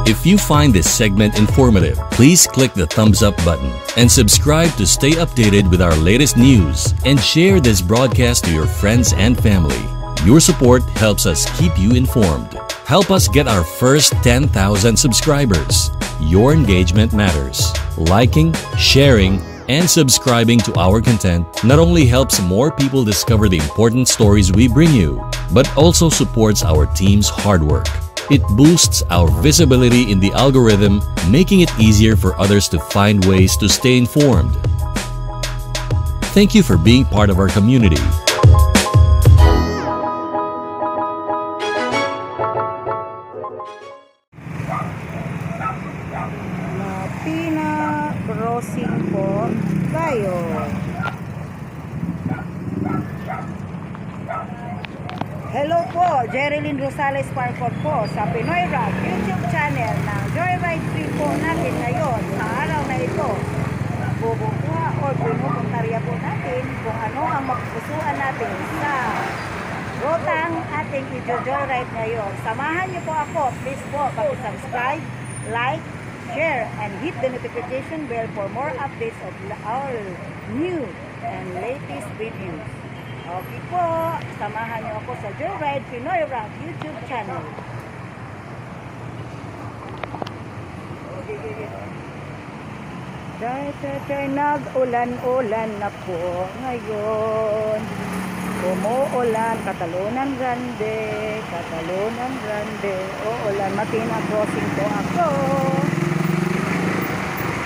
If you find this segment informative, please click the thumbs up button and subscribe to stay updated with our latest news, and share this broadcast to your friends and family. Your support helps us keep you informed. Help us get our first 10,000 subscribers. Your engagement matters. Liking, sharing, and subscribing to our content not only helps more people discover the important stories we bring you, but also supports our team's hard work. It boosts our visibility in the algorithm, making it easier for others to find ways to stay informed. Thank you for being part of our community. Matina crossing po tayo. Hello po, Jerilyn Rosales Parkot po sa Pinoy Rock YouTube channel ng Joyride Free po natin ngayon sa araw na ito. Bubukuha o pinupuntarya po natin kung ano ang mapupusuan natin sa rutang ating i-joyride ngayon. Samahan niyo po ako, please po, pag-subscribe, like, share, and hit the notification bell for more updates of our new and latest videos. Okay po, samahan niyo ako sa Joyride Pinoy Rock YouTube channel. Dahil nag-ulan-ulan na po ngayon. Umuulan, Catalunan Grande, uulan, Matina crossing po ako.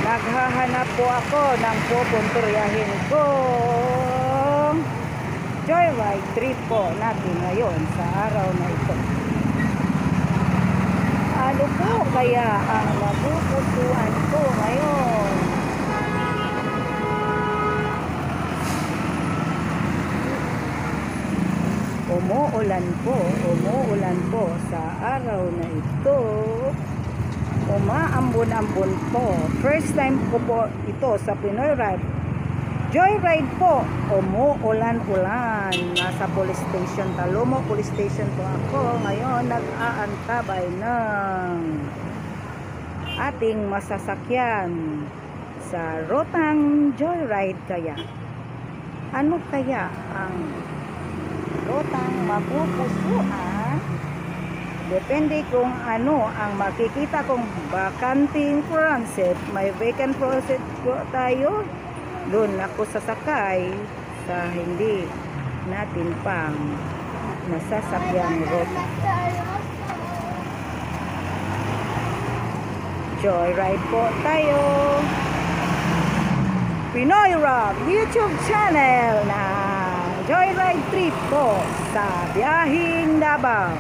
Naghahanap po ako ng pupunturyahin ko. Joyride trip po natin ngayon sa araw na ito. Ano po kaya ang mapupusuan ko ngayon? Umuulan po sa araw na ito. Umaambon-ambon po. First time ko po ito sa Pinoy Ride. Joyride po, umuulan-ulan. Nasa police station, Talomo Police Station po ako. Ngayon, nag-aantabay ng ating masasakyan sa rutang Joyride kaya. Ano kaya ang rutang mapupusuan? Depende kung ano ang makikita kong bakanting transit. May vacant transit po tayo. Doon ako sasakay sa hindi natin pang nasasakyang ruta. Joyride po tayo. Pinoy Rock YouTube channel na Joyride trip po sa biyahing Davao.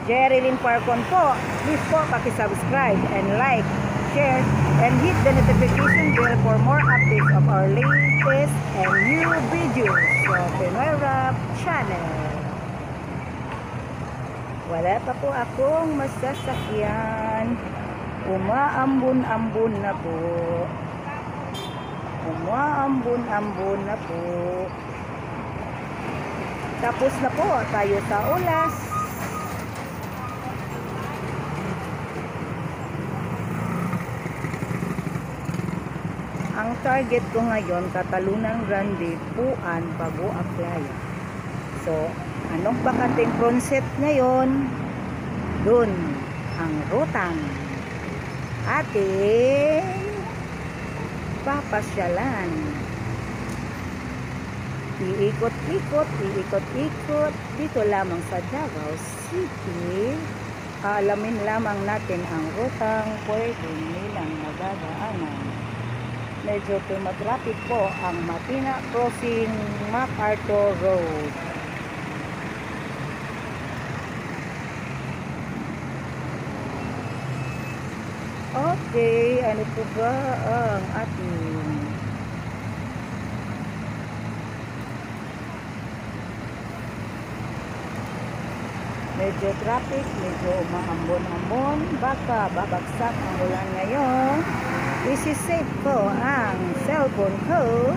Jerilyn Parkon po. Please po paki-subscribe and like, share, and hit the notification bell for more updates of our latest and new videos sa Pinoy Rock channel. Wala pa po akong masasakyan. Umaambon-ambon na po. Tapos na po tayo sa ulas. Ang target ko ngayon, Catalunan Grande, Puan, Bagua Playa. So, anong bakanting transit ngayon? Doon ang rutang ating papasyalan. Iikot-ikot dito lamang sa Davao City. Alamin lamang natin ang rutang pwede nilang magdadaanan. Medyo tumatraffic po ang Matina Crossing, MacArthur Road. Okay, ano po ba ang ating medyo traffic, medyo umaambon-ambon, baka babagsak ang ulan ngayon. isi-save ko ang cellphone ko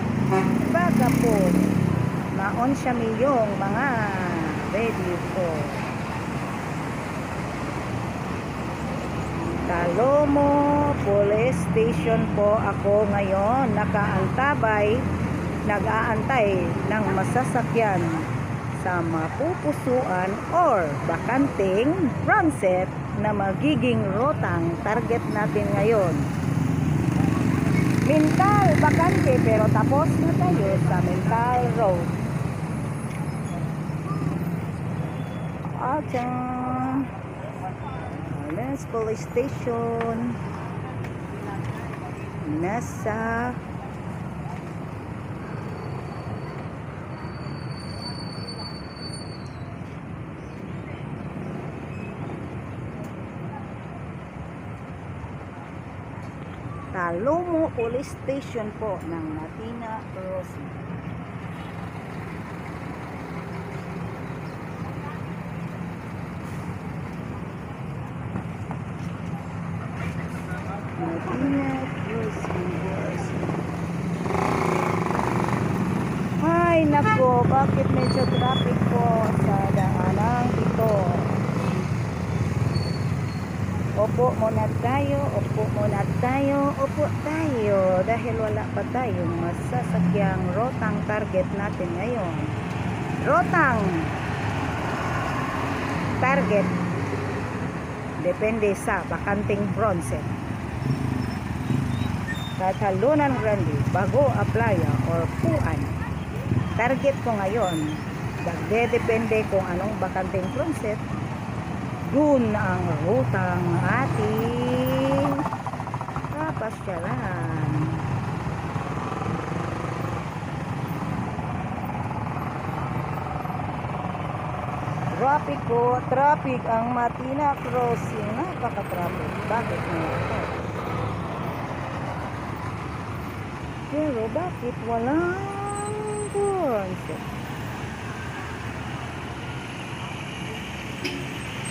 baka po ma-on siya yung mga radio ko. Talomo Police Station po ako ngayon, nag-aantay ng masasakyan sa mapupusuan or bakanting transit na magiging rotang target natin ngayon. Mental bakante, pero tapos na tayo sa Mental Road. Let's Police Station. Nasa Talomo Police Station po ng Matina Crossing. Matina Crossing. Ay nako, bakit medyo traffic po sa daanang ito? Opo muna tayo, upo tayo dahil wala pa tayong masasakyang rotang target natin ngayon. Rotang target depende sa bakanting transit. Catalunan Grande, Bagoa Playa or Puan. Target ko ngayon, depende kung anong bakanting transit. Dun ang rutang ating papasyalan. Traffic ang Matina Crossing. Napaka-traffic. Bakit nga ito? Pero bakit walang transit?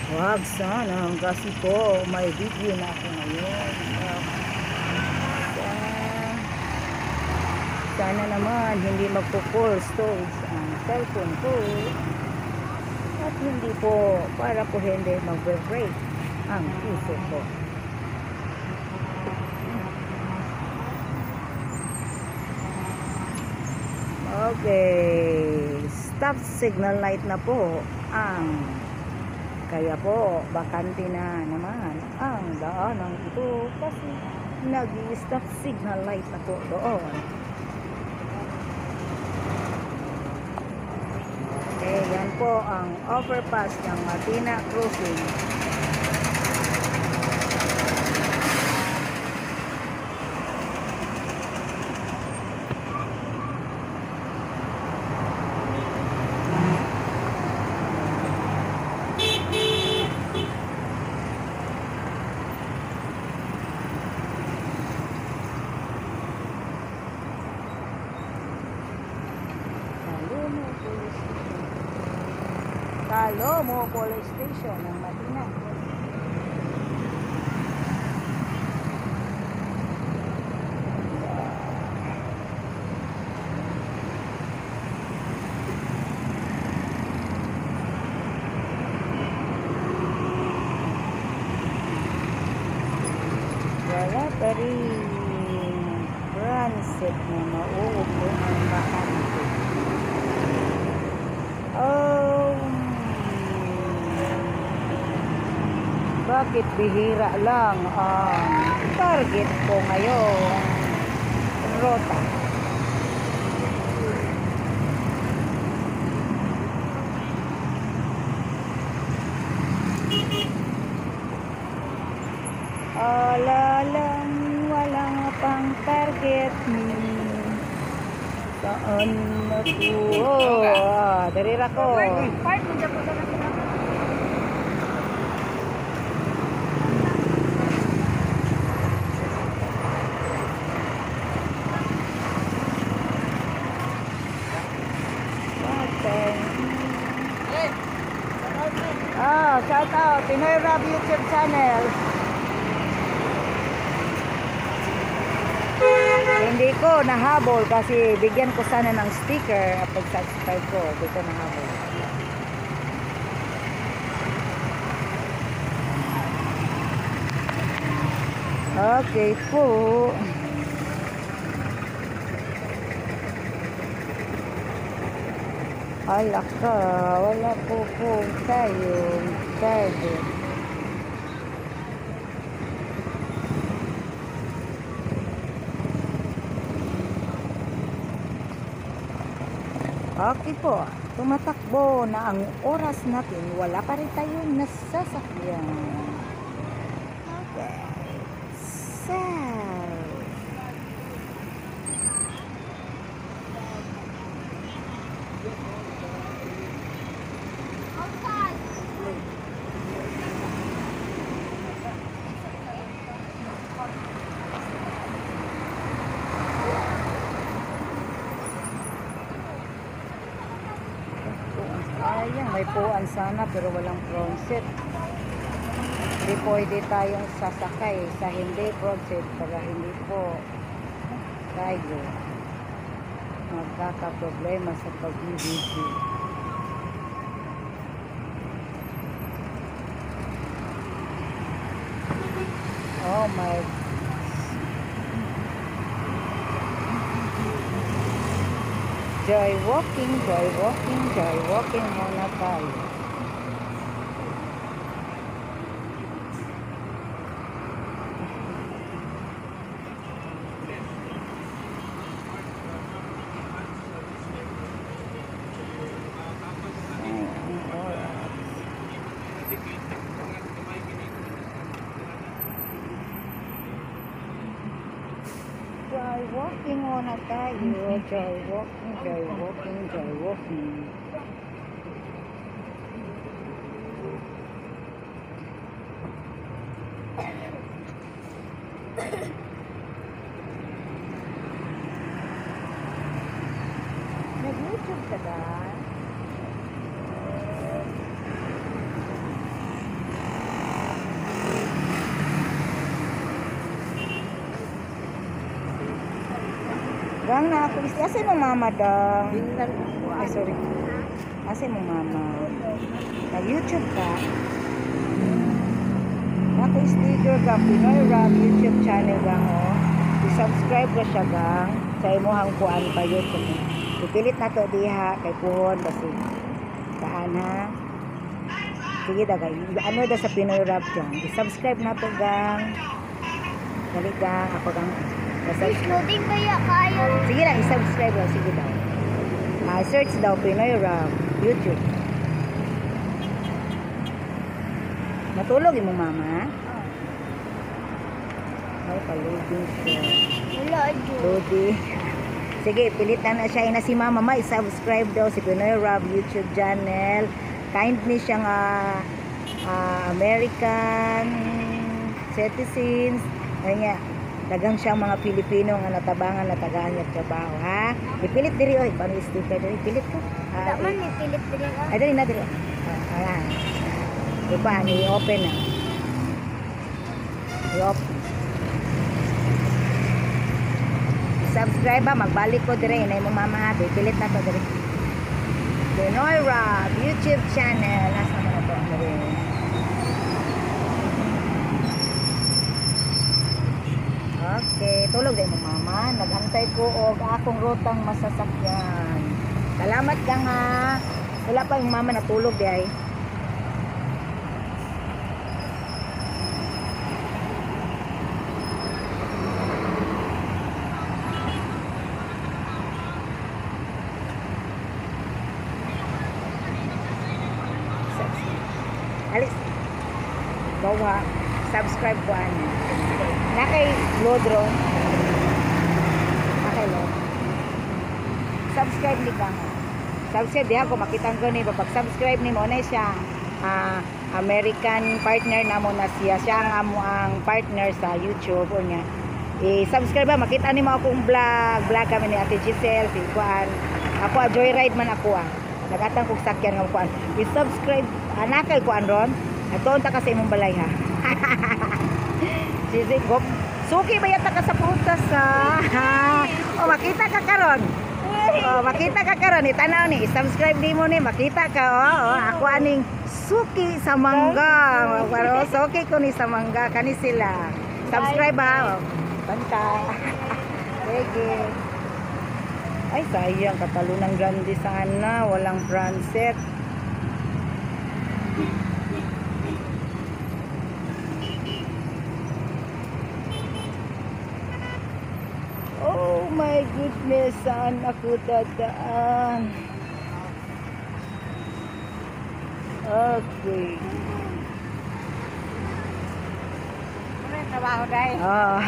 Wag sana, kasi po may video na ako ngayon. Sana naman hindi magpo-full storage ang cellphone ko at hindi po para po hindi mag-break ang puso ko. Okay, stop signal light na po ang kaya po, bakante na naman ang daanan ito kasi nag-stop signal light na po doon. Okay, yan po ang overpass ng Matina Crossing. Talomo Police Station ng Matina. Wala pa rin transit na mauupo ang bakante. Bakit bihira lang ang target ko ngayon? Rota. Alalang walang pang target. Saan na po? Darira ko. Shout out, Pinoy Rap YouTube channel. Hindi ko nahabol kasi bigyan ko sana ng sticker at pag-subscribe ko. Hindi ko nahabol. Okay po. Ala ka, wala po tayong charger. Okay po, tumatakbo na ang oras natin. Wala pa rin tayong nasasakyan. Okay. So, ayan, may puan sana pero walang front seat. Hindi pwede tayong sasakay sa hindi front seat para hindi po tayo magkakaproblema sa pag-video. Oh my God. Joy walking muna tayo. Joy walking muna tayo. Joy walking. Nag-YouTube ka ba? Gang na ako. Asa mo mama dang? Ay, sorry. Asa mo mama? Nag-YouTube ka? Ako sticker gang. Pinoy Rob YouTube channel gang o. I-subscribe ko siya gang. Sa imuhang kuan pa yun. Ipilit na to diha kay Puhon kasi saan ha? Sige dagay. Ano da sa Pinoy Rob gang. I-subscribe na to gang. Dali gang. Ako gang. Loading kaya kayo. Sige lang, i-subscribe lang. Sige daw. Search daw Pinoy Rob YouTube. Matulog yung mama? Ay, pa-loading siya. Wala dyan. Loading. Sige, pilitan na siya. Ina si mama, i-subscribe daw si Pinoy Rob YouTube channel. Kindly siyang American citizens. Ay nga. Dagang siyang mga Pilipino nga natabangan na tagaan niya trabaho, ha? Ipilit diri oy, paano sticker diri? Pilit ko. Daman ni Philip din ka. Ay diri na diri. Ayan. Diba, i-open na. I-open. Subscribe ba, magbalik ko diri na mo mama, pilit na to diri. Pinoy Rob YouTube channel. Nasa mo na to diri. Okay, tulog din mo mama. Nagantay ko og akong rutang masasakyan. Salamat ka nga. Wala pa yung mama natulog di ay. Alis. Bawa. Subscribe ko ano. Nakay Lodro. Nakay Lodro. Subscribe ni ka. Subscribe diha ko makita ko ni pag-subscribe ni mo na siya American partner na mo na siya. Siya ang amo ang partner sa YouTube o niya. I-subscribe ba makita ni mo akong vlog kami ni Ate Giselle si Kuan. Ako joyride man ako Nagatang kog sakyan nga kuan. I-subscribe nakay kuan ron. Atoon ta kasi imong balay ha. Sisi gop Suki ba yata ka sa prutas ha? O makita ka karon. Oh, makita ka karon ni tanaw ni, subscribe di mo ni makita ka ako aning suki sa mangga. Pero suki ko ni sa mangga kani sila. Subscribe ha. Banta. Sige. Ay sayang katalunang grande sana, walang brand set. Oh my goodness, saan ako dadaan? Okay. Ano trabaho dahil? Oh.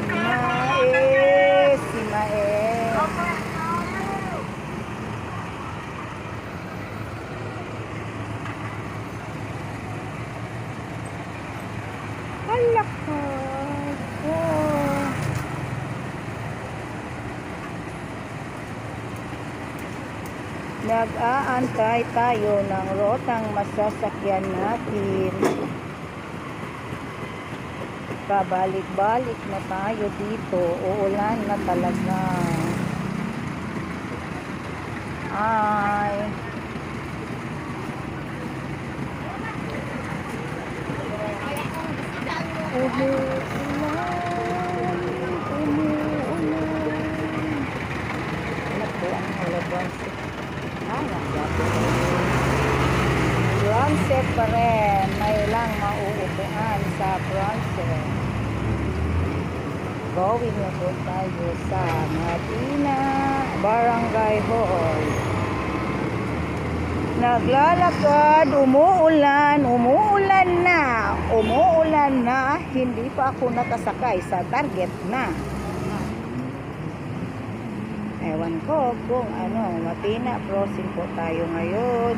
Mae, si Mae. Halak ka. Oh. Nag-aantay tayo ng rotang masasakyan natin. Kabalik-balik na tayo dito. Uulan na talaga. Ay. Umuulan. Umuulan. Anak ko ang halabang set. Bronze pa rin. May lang mauupuan sa bronze. Going na po tayo sa Matina Barangay Hall. Naglalakad, umuulan na, hindi pa ako nakasakay sa target na. Ewan ko kung ano, Matina Crossing po tayo ngayon.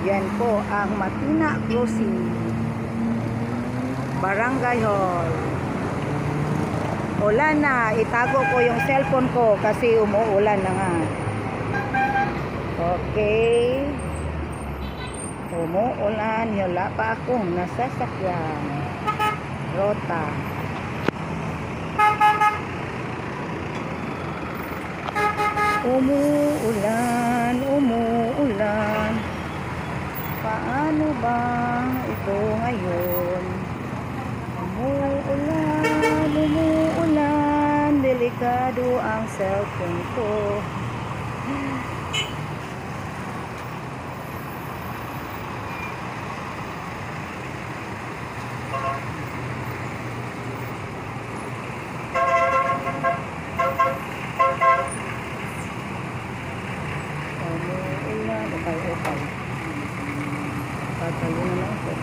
Yan po ang Matina Crossing Barangay Hall. Ulan na, itago ko yung cellphone ko kasi umuulan na nga. Okay. Umuulan, wala pa akong nasasakyan. Rota. Umuulan. Paano ba ito ngayon? Umuulan. Delikado ang cellphone ko. Ukay. Patalo na lang sa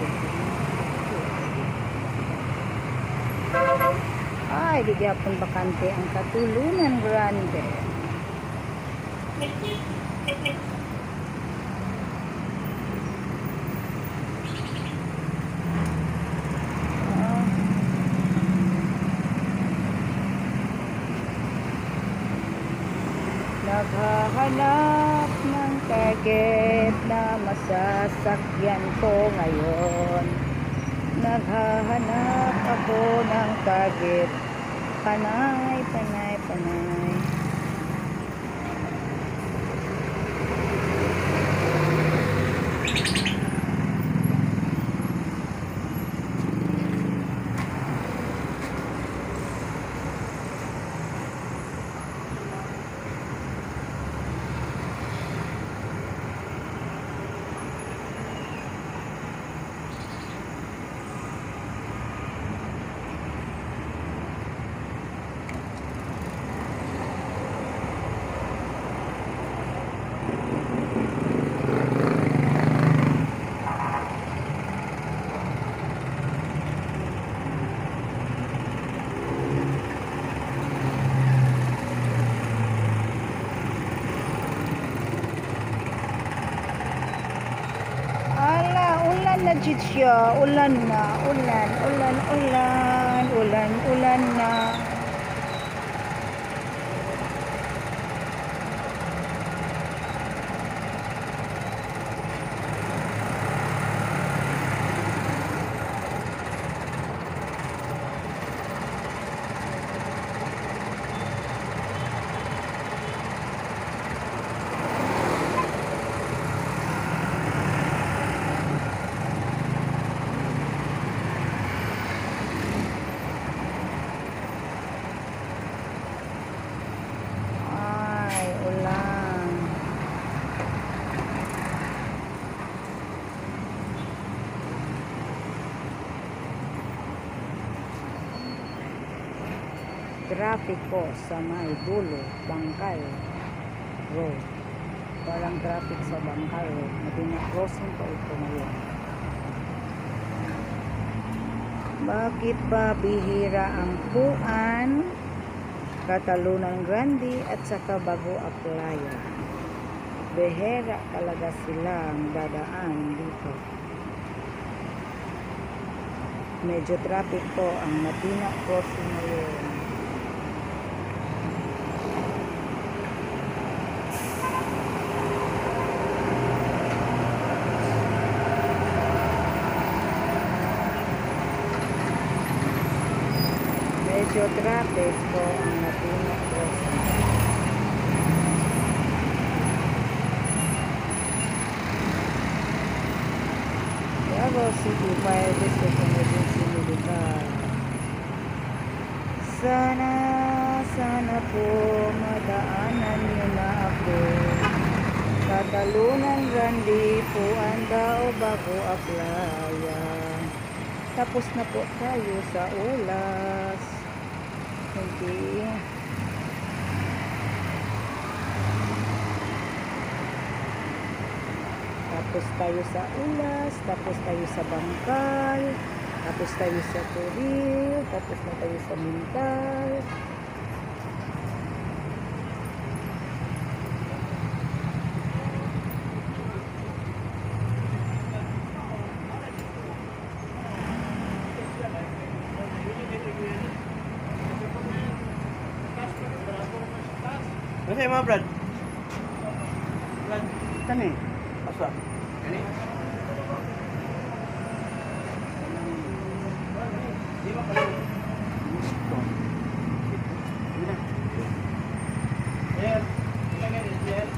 ay, di gyapon bakante ang Katulunan Grande. Naghahanap ng target na masasakyan ko ngayon. Naghahanap ako ng target. Panay. Na jud siya, ulan na. traffic po sa may dulo, Bangkal Road. Walang traffic sa Bangkal Road. Medina crossing po ito ngayon. Bakit ba bihira ang Puan, Catalunan Grande at saka Bagong Playa? Bihira talaga silang dadaan dito. Medyo traffic po ang Medina crossing ngayon. Medyo traffic po ang Medina crossing. Davao City Fire District Emergency Medical. Sana po madaanan niyo na ako. Catalunan Grande, Puan daw Bagong Playa. Tapos na po tayo sa Ulas. Hindi. Tapos tayo sa Ulas, tapos tayo sa Bangkal, tapos tayo sa Turil, tapos na tayo sa Mintal. Masaya mga Brad? Brad? Kani? Asa? Kani? Di ba pala? Gusto. Hindi na. Ayan. Ayan.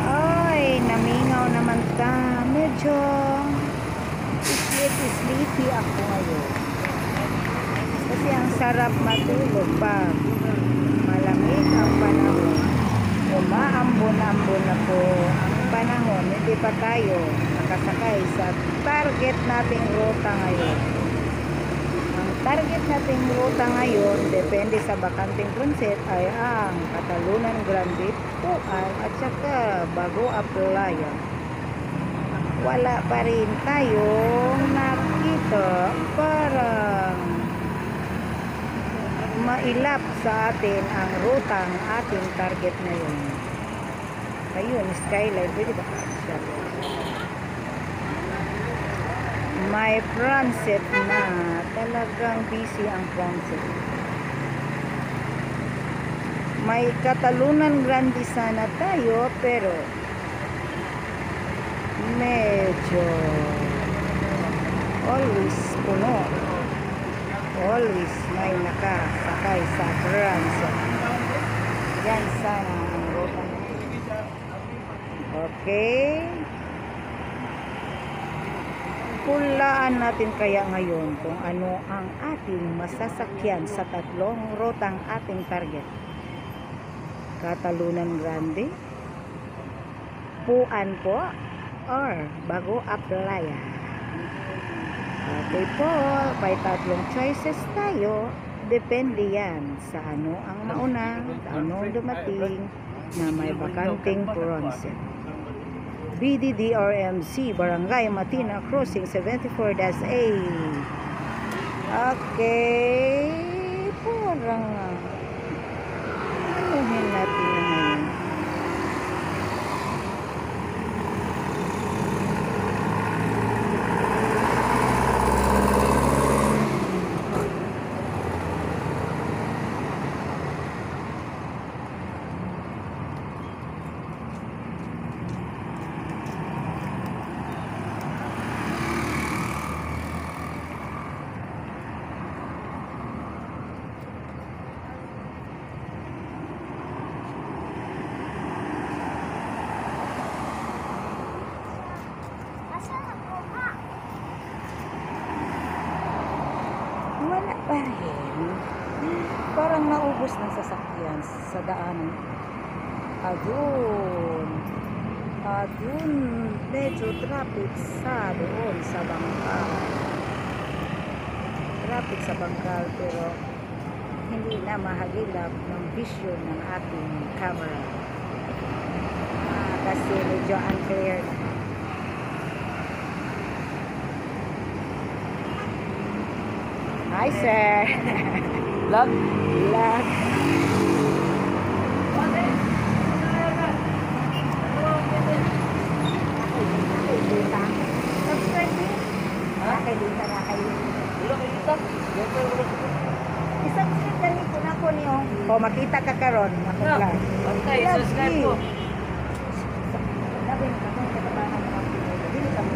Ay, namingaw naman ka. Medyo sleepy ako ngayon. Kasi ang sarap matulog pag malamig ang panahon. Umaambon-ambon na po ang panahon. Hindi pa tayo nakasakay sa target nating ruta ngayon. Ang target nating ruta ngayon, depende sa bakanting transit, ay ang Catalunan Grande, Puan at saka Bagong Playa. Wala pa rin tayong nakita parang mailap sa atin ang rutang ating target ngayon. Ayun, Skyline, pwede ba siya? May transit na, talagang busy ang transit. May Catalunan Grande sana tayo, pero medyo always puno. Always may nakasakay sa transit. Yan sana ang ruta. Okay. Pulaan natin kaya ngayon kung ano ang ating masasakyan sa tatlong rutang ating target. Catalunan Grande, Puan po, or Bagong Playa. Okay po, may tatlong choices tayo. Depende yan sa ano ang mauna, sa anong dumating na may bakanting transit. BDDRMC, Barangay Matina Crossing 74-A. Okay, parang anuhin natin naman. Wala pa rin. Parang naubos ng sasakyan sa daanan. Ayun. Dun, medyo traffic sa doon sa Bangkal. Traffic sa Bangkal pero hindi na mahagilap ng vision ng ating camera. Kasi medyo unclear. Hi sir. Vlog. Vlog. Subscribe din. Kay Lita na kayo. I-subscribe na nito na ko niyo. O makita ka karon ako vlog. Okay, subscribe ko. Labi na katong katabanan ng Dili kami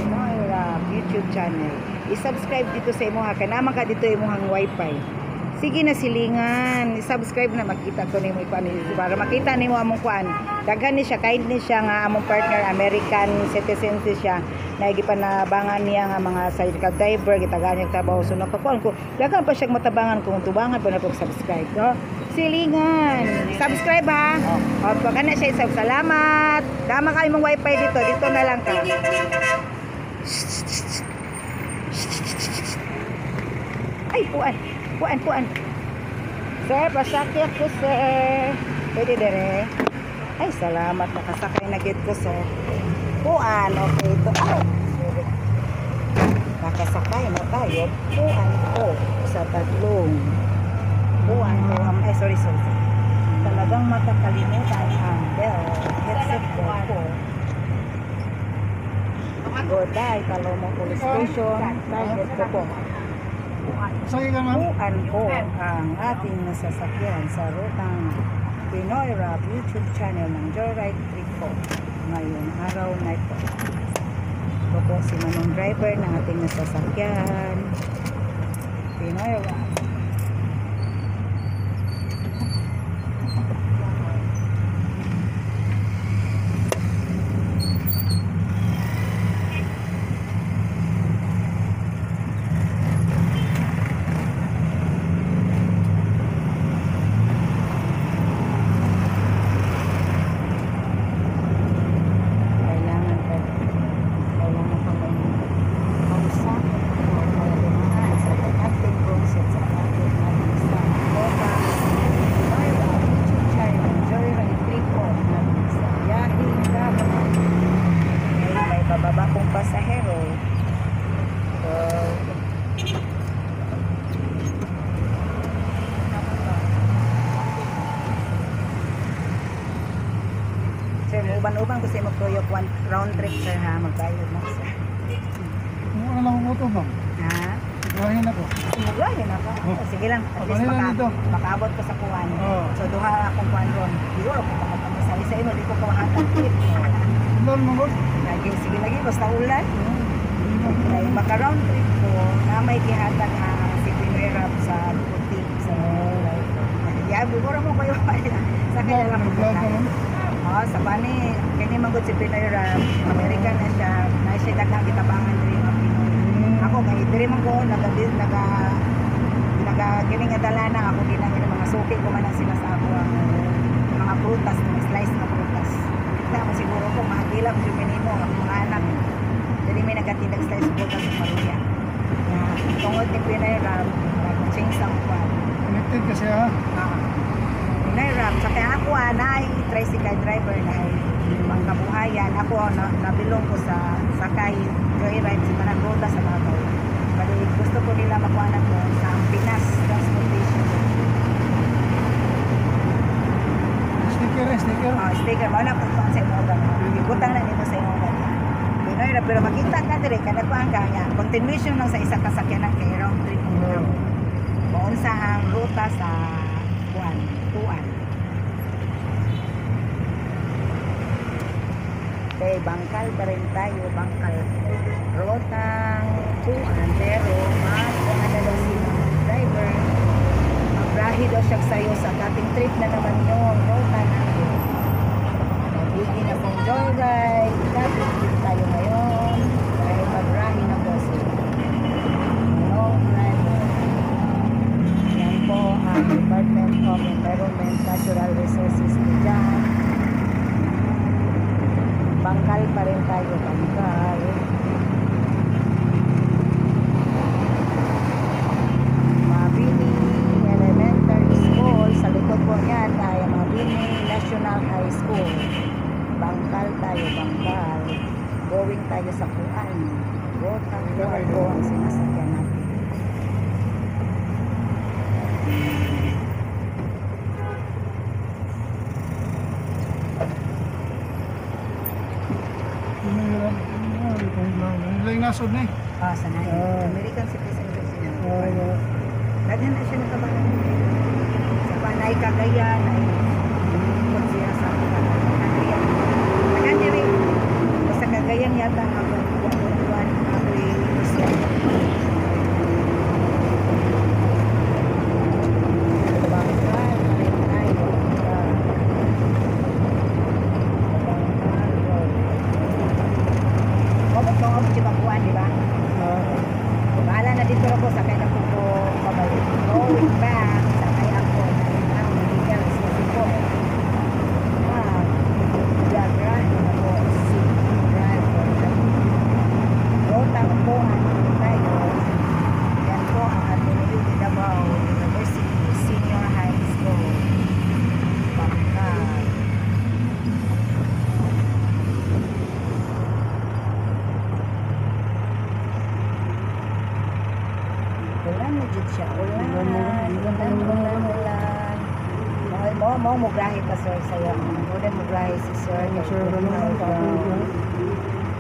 Pinoy Rap YouTube channel. I-subscribe dito sa imo ha. Kanama ka dito imong wifi. Sige na silingan. I-subscribe na makita ko nimo ikuan para makita nimo among kuan. Daghan ni siya, kahit ni siya nga among partner American citizen siya. Nagipanabangan niya nga mga sidecar driver, gitagaan niya trabaho so nakakuan ko. Daghan pa siya matabangan kung tubangan pa na pag subscribe, no? Silingan. Subscribe ha. O kana siya salamat. Dama kayo mong wifi dito. Dito na lang ka. Ay, puan. Sir, pasakyan ko, sir. Pwede dire. Ay, salamat. Nakasakay na git ko, sir. Puan, okay. Ito. Ay, sorry. Nakasakay na tayo. Puan ko sa tatlong. Puan ko. Ay, sorry. Talagang makakalimutan ang bell. Headset ko. Goday, Paloma Police Station. Target ko po. Puan ko ang ating nasasakyan sa rutang Pinoy Rap YouTube channel ng Joyride Trip po ngayong araw na ito. Ito po si Manong driver ng ating nasasakyan Pinoy Rap. Bababa kong pasahero. Sir, uban-uban ko sa mag-toyok round trip, sir, ha? Magbayad mo, sir. Ano lang mo ito, ma'am? Ha? Lahin ako. Lahin ako? Sige lang. At least makaabot ko sa kuwan. So, duha akong kuwan ron. Siguro, kung makapamisali sa ino, di ko kawahatang trip. Ulan mo ba? Sige lagi, basta ulan. Ay, maka-round trip ko na may gihatag na si Pinoy Rap sa Puti. So, bigura mo kayo sa kanya lang sa bani, kanya manggod si Pinoy Rap, American na siya, na siya dagang kitabangan rin ang Pinoy. Ako, kaya diri man ko, kining adala na ako ginang mga suki ko man ang sila sa ako ang mga prutas, mga slice na prutas. Kita mo siguro ko, mahagilang yung minimo, ang mga anak. Jadi may nagatindag slice prutas sa Maruya. Tungod ni Pinoy Rap, ching sa kwan. Connected kasi ha? Pinoy Rap, sa kaya ako ay tricycle driver na ang kabuhayan. Ako nabilong ko sa sakay joyride sa tanang roda sa Davao. Pero gusto ko nila makuha ko sa Pinas Transportation. Sticker. Sticker. Wala ko sa imogan. Ibutang na nito sa imogan. Pinoy Rap, pero makita ka dire kada kuan ka niya. Continuation lang sa isa kasakyanan kay round trip mo. Kung sa ang ruta sa Puan. Okay, Bangkal pa rin tayo. Bangkal. Rotang Puan. Pero ano daw si driver. Magrahi daw siya sa'yo sa dating trip na naman yun. Rota na yun. Nagiging na pong joyride. Dating trip tayo ngayon. Dahil magrahi na po siya. Yan po ang Department of Environment Natural Resources dyan. pa rin tayo, Bangkal. Mabini Elementary School. Sa likod po niyan ay Mabini National High School. Bangkal tayo, Bangkal. Going tayo sa Kuan. Rotang Kuan po ang sinasakyan natin. Nilay nasod na eh. Sanay. American citizen kasi niya. Daghan na siya nakabahan. Sa Panay, Cagayan, ay ikot siya sa Cagayan. Daghan niya rin. Sa Cagayan yata ako buwan ako'y siya. Bangkal, parin tayo. Bangkal Road. Mabot ko ako siya bakuan, di ba? Bahala na dito ako, sakay na po ko pabalik. Going back, sakay ako. Ang legal kasi po. Diagram ako. Drive ko. Rotang po ang tayo. Yan po ang Ateneo de Davao University Senior High School. Bangkal. Ulan na dyan siya. Ulan. Mo mugrahe ka sir sa'yo. Muna mugrahe si sir. Sir, ano na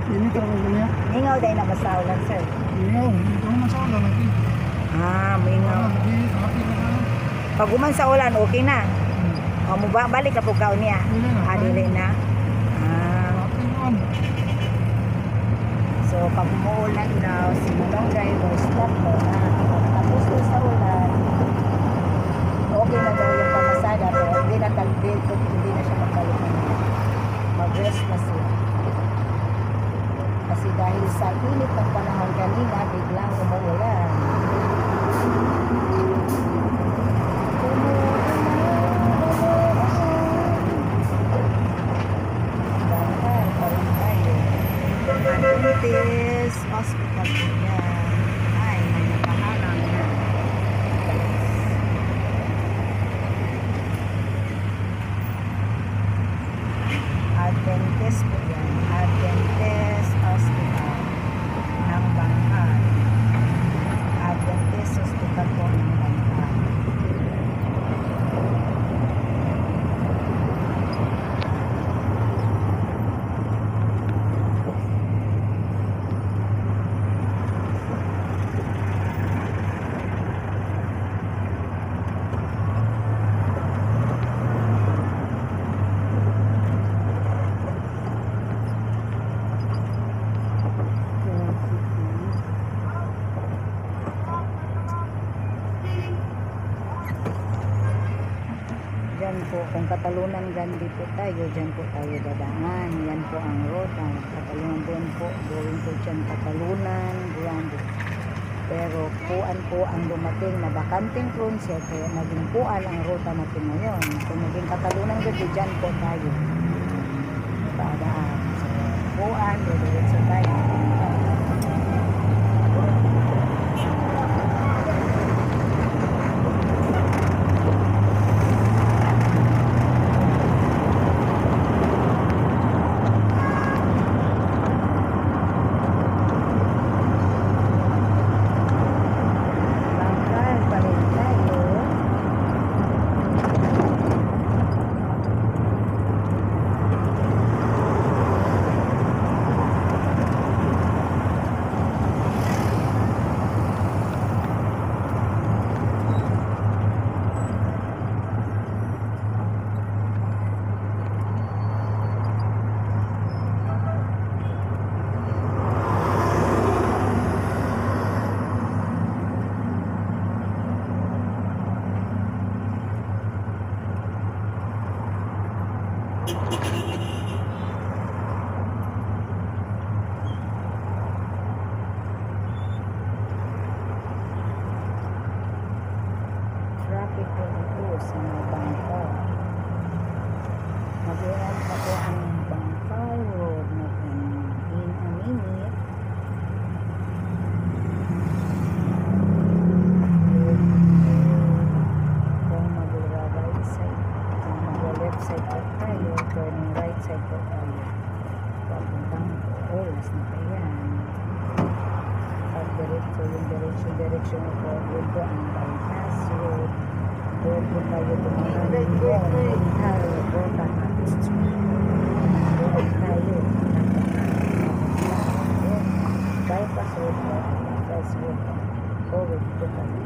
ini talaga ganyan. Mingaw dahil na basta ulan sir. Ingaw, ito naman sa ulan lagi. Mingaw. Lagi, happy na ka. Pag uman sa ulan, okay na. Balik ka po kaon niya. Dili na. Happy naman. So pag umuulan daw, si Manong driver, stop mo na. Tapos doon sa ulan, okay na daw yung pamasada, pero hindi na talbil, hindi na siya magkalit na. Mag-rest na siya. Kasi dahil sa init ng panahon kanina, biglang umuulan. Bangkal, pa rin tayo. Adventist Hospital po yan. Ay, may nakahalang na. Adventist po yan. Adventist Hospital ng Bangkal. Adventist Hospital po ng Bangkal. Diyan po, kung Katalunan Grande po tayo, diyan po tayo dadangan. Yan po ang road ng Katalunan doon po. Going po dyan Katalunan Grande. Pero puan po ang dumating na bakanting cruiser, kaya naging puan ang ruta natin ngayon. Kung naging Katalunan Grande, dyan po tayo dadaan. So, puan, diretso tayo. Bangkal pa rin tayo. Oras na pa yan. Pag diretso yung direction ko, yun po ang bypass road. Doon po tayo tumahan doon. Haro, Bota, Happy Street. Doon tayo. Bypass road po. Bypass road po. Forward po tayo.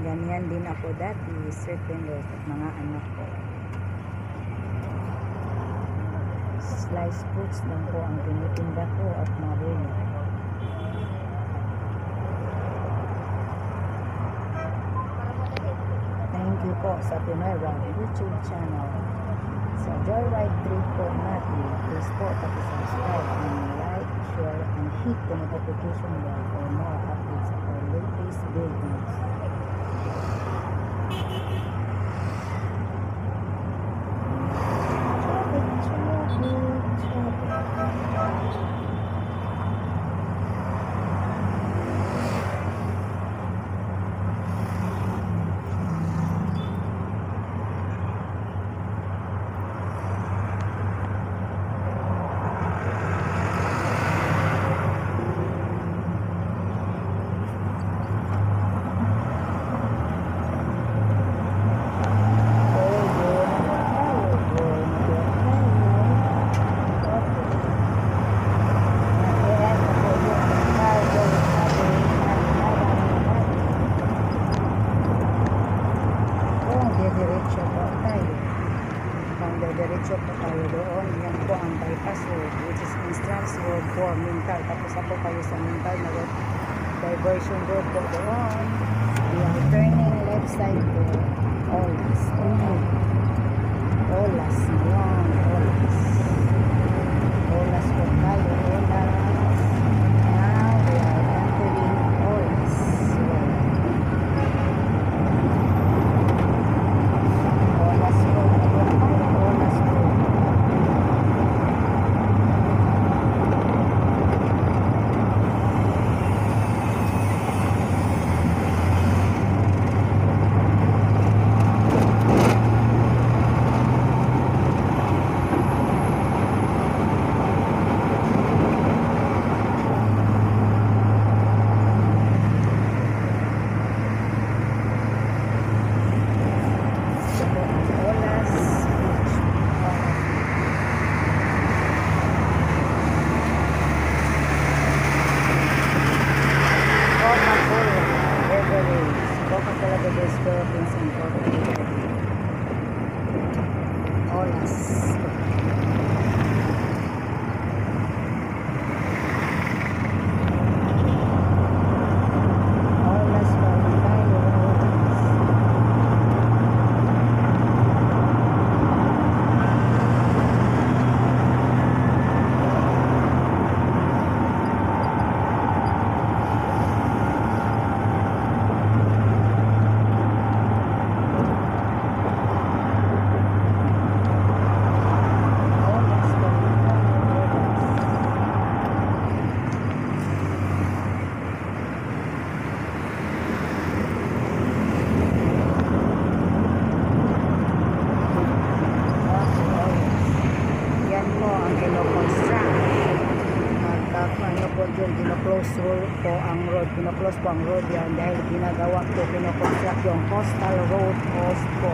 Ganyan din ako dati, street vendors at mga anak ko. Sliced fruits lang po ang tinitinda ko at marula. Thank you po sa Pinoy Rock YouTube channel. Sa Joyride Trip po natin, please po subscribe and like, share, and hit the notification bell for more updates of our latest videos. Diretso po tayo doon. Yan po ang bypass road, which is Instance Road for Mintal. Tapos po kayo sa Mintal na road. Diversion road po doon. We are turning left side to Olas. Olas. Yan. Olas. Olas po tayo. Olas. Now we are entering Olas. Olas Road. Kino-close po ang road yan dahil ginagawa po, kino-construct yung coastal road coast po.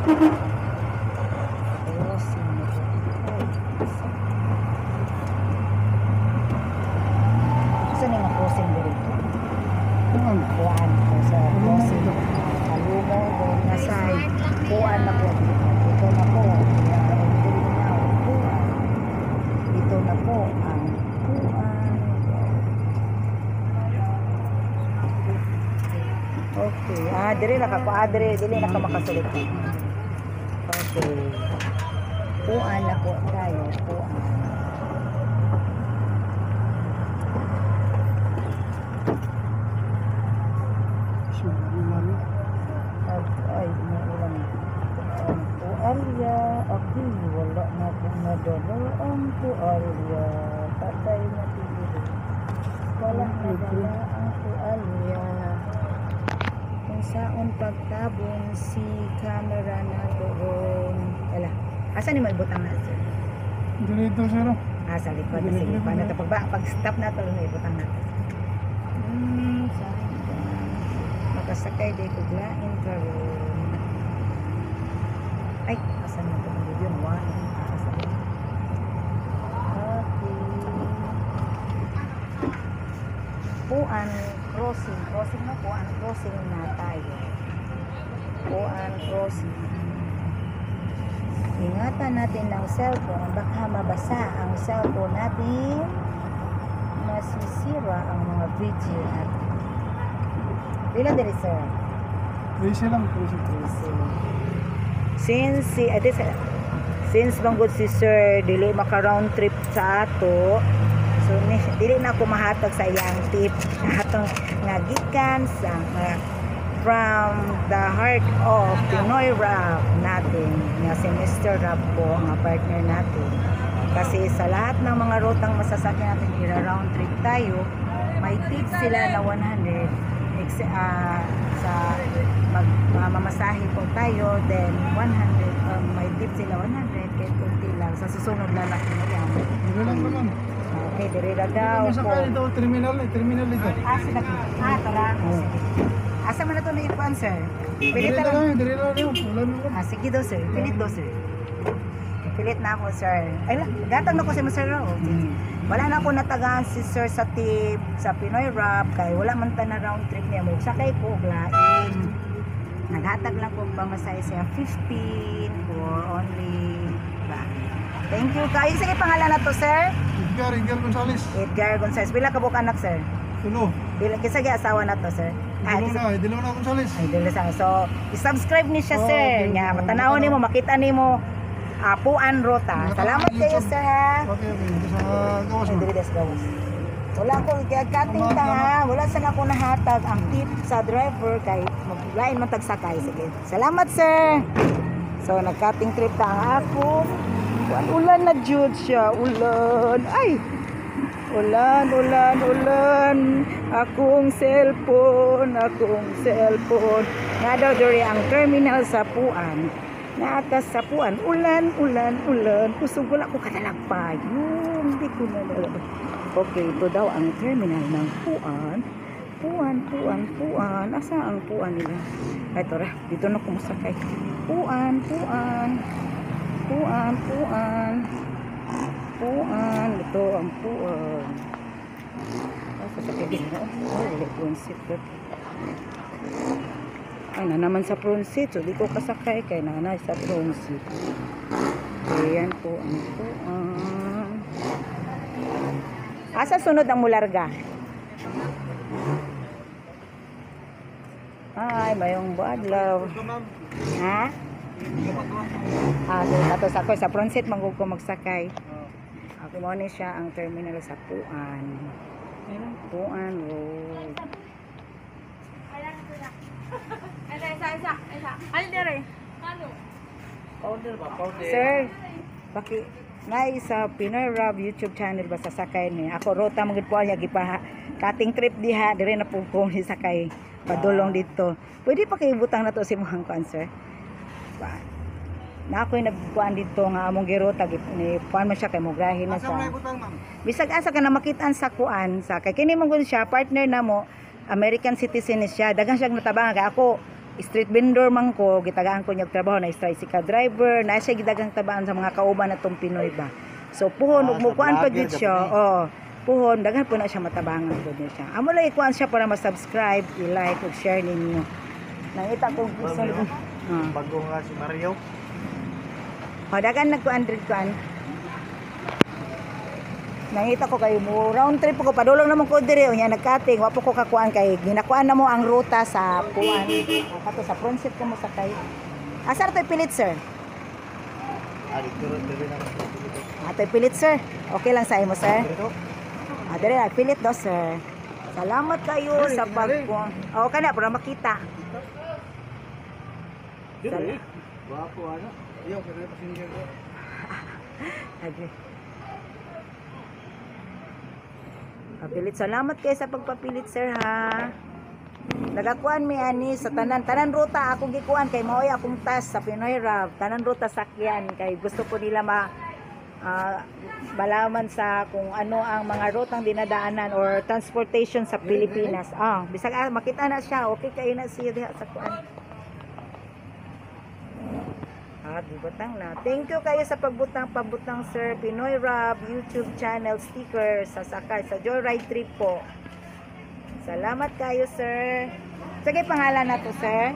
Crossing na po. Saan yung crossing dito? Kuan. Kuan po sa crossing. Kalumo doon na side. Kuan na po. Dito na po. Kuan. Dito na po ang kuan. Okay. Dili na ka po. Dili na ka makasulit. Okay. Kuan na po tayo. Kuan. Ay, maulan. Tualya, okay, wala na pong nadala ang tualya. Patay na tigil. Wala na dala ang tualya. Kung saan pagtabon si camera na doon. Wala. Asan yung maibutang na, sir? Dito, sir. Sa likod. Sige, paano ito? Pag-stop na ito, maibutang na. Saan? Makasakay dito glain karon. Ay, asan na ito? Yun, one. Okay. Puan crossing. Crossing na Puan crossing na tayo. Puan crossing. Ingatan natin ng cellphone. Baka mabasa ang cellphone natin. Masisira ang mga video natin. Pila diri, sir? 13 lang. 13. Since manggod si sir dili maka round trip sa ato, so dili na ako mahatag sa iyang tip atong nga gikan sa from the heart of Pinoy Rap natin nga si Mr. Rap po nga partner natin, kasi sa lahat ng mga rutang masasakyan natin ira round trip tayo, may tip sila na 100 sa mamasahe po tayo, then 100 may tip sila 100 kahit kunti lang sa susunod lalaki na yan. Dito lang naman. Okay, dirira daw po. Masakay dito, terminal dito. Sila. Tara. Asa man na ito na ipuan, sir? Pilit na lang. Dito lang. Wala naman. Sige daw, sir. Pilit daw, sir. Pilit na ako, sir. Ay, gatang na ko si Mr. Rao. Wala na ako natagaan si sir sa tip sa Pinoy Rap, kay wala man ta na round trip niya mo. Sakay ko, glain. Naghatag lang ko pamasay siya 15 for only back. Thank you kayo. Sige, pangalan na to, sir? Edgar Gonzales. Edgar Gonzales. Pila ka buka anak, sir? Tulo. Pila kisagi asawa na to, sir? Dilo na Gonzales. Ay, dili sa. So, i-subscribe ni siya, sir. Okay. Nya matanaw nimo, makita nimo Puan Rota. Salamat kayo, sir, ha. Okay. Sa gawas Ay, mo. dili des gawas. Wala akong kakating ta, ha. Wala sana ako nahatag ang tip sa driver kay maglain man tagsakay. Sige. Salamat, sir. So, nagkating trip ta ang ako. Ulan na jud siya. Ulan. Ay. Ulan. Akong cellphone. Nga daw diri ang terminal sa Puan. Naatas sa Puan. Ulan. Kusog wala ko katalagpayong. Hindi ko na lalabas. Okay, ito daw ang terminal ng Puan. Puan. Asa ang Puan nila? Ay, ito dito na kumusakay. Puan. Ito ang Puan. Sasakay din na. Front seat. Ay, na naman sa front seat. So, di ko kasakay kay nanay sa front seat. Ayan po ang Puan. Asa sunod ang mularga? Ay, mayong badlaw. Ha? So tato sa sa front seat manggug ko magsakay. Ako mo ni siya ang terminal sa Puan. Puan Road. Sir, nay sa Pinoy Rap YouTube channel ba sasakay ni ako rota magud po niya gipa cutting trip diha dire na po ko sakay padulong dito. Pwede pa kay butang na to si mohang cancer. Na ako'y nagkuan dito nga among giruta ni puan man siya kay mograhin na siya. Bisag asa ka na makitaan sa kuan sa kay kini man gud siya partner na mo American citizen ni siya. Daghang siya natabangan kay ako street vendor man ko, gitagaan ko niyang trabaho na tricycle driver, na siya gidagang tabaan sa mga kauban natong Pinoy ba. So puhon ug mukuan pa gid siya. Oh, puhon daghan po na siya matabangan gud niya siya. Amo lang ikuan siya para ma-subscribe, i-like ug share ninyo. Nangita ko gusto ko. Bago nga si Mario. Oh, dagan nagkuan diri kuan. Nangita ko kayo mo round trip ko padulong naman ko diri unya nagkating wa po ko kakuan kay ginakuan na mo ang ruta sa kuan ato sa Pronsit ko mo sakay. Asar toy pilit sir? Atoy pilit sir. Okay lang sa imo sir? Diri pilit do sir. Salamat kayo sa pagkuan. Oh kana para makita. Wapo ano? Iyo kaya pasinggan ko. Agree. Papilit. Salamat kayo sa pagpapilit sir ha. Nagakuan mi ani sa tanan ruta ako gikuan kay maoy akong task sa Pinoy Rap. Tanan ruta sakyan kay gusto ko nila malaman sa kung ano ang mga rutang dinadaanan or transportation sa Pilipinas. Bisag makita na siya, okay kayo na siya diha sa kuan. Butang na. Thank you kayo sa pabutang sir. Pinoy Rap YouTube channel sticker sa sakay sa Joyride trip po. Salamat kayo sir. Sige pangalan na to sir.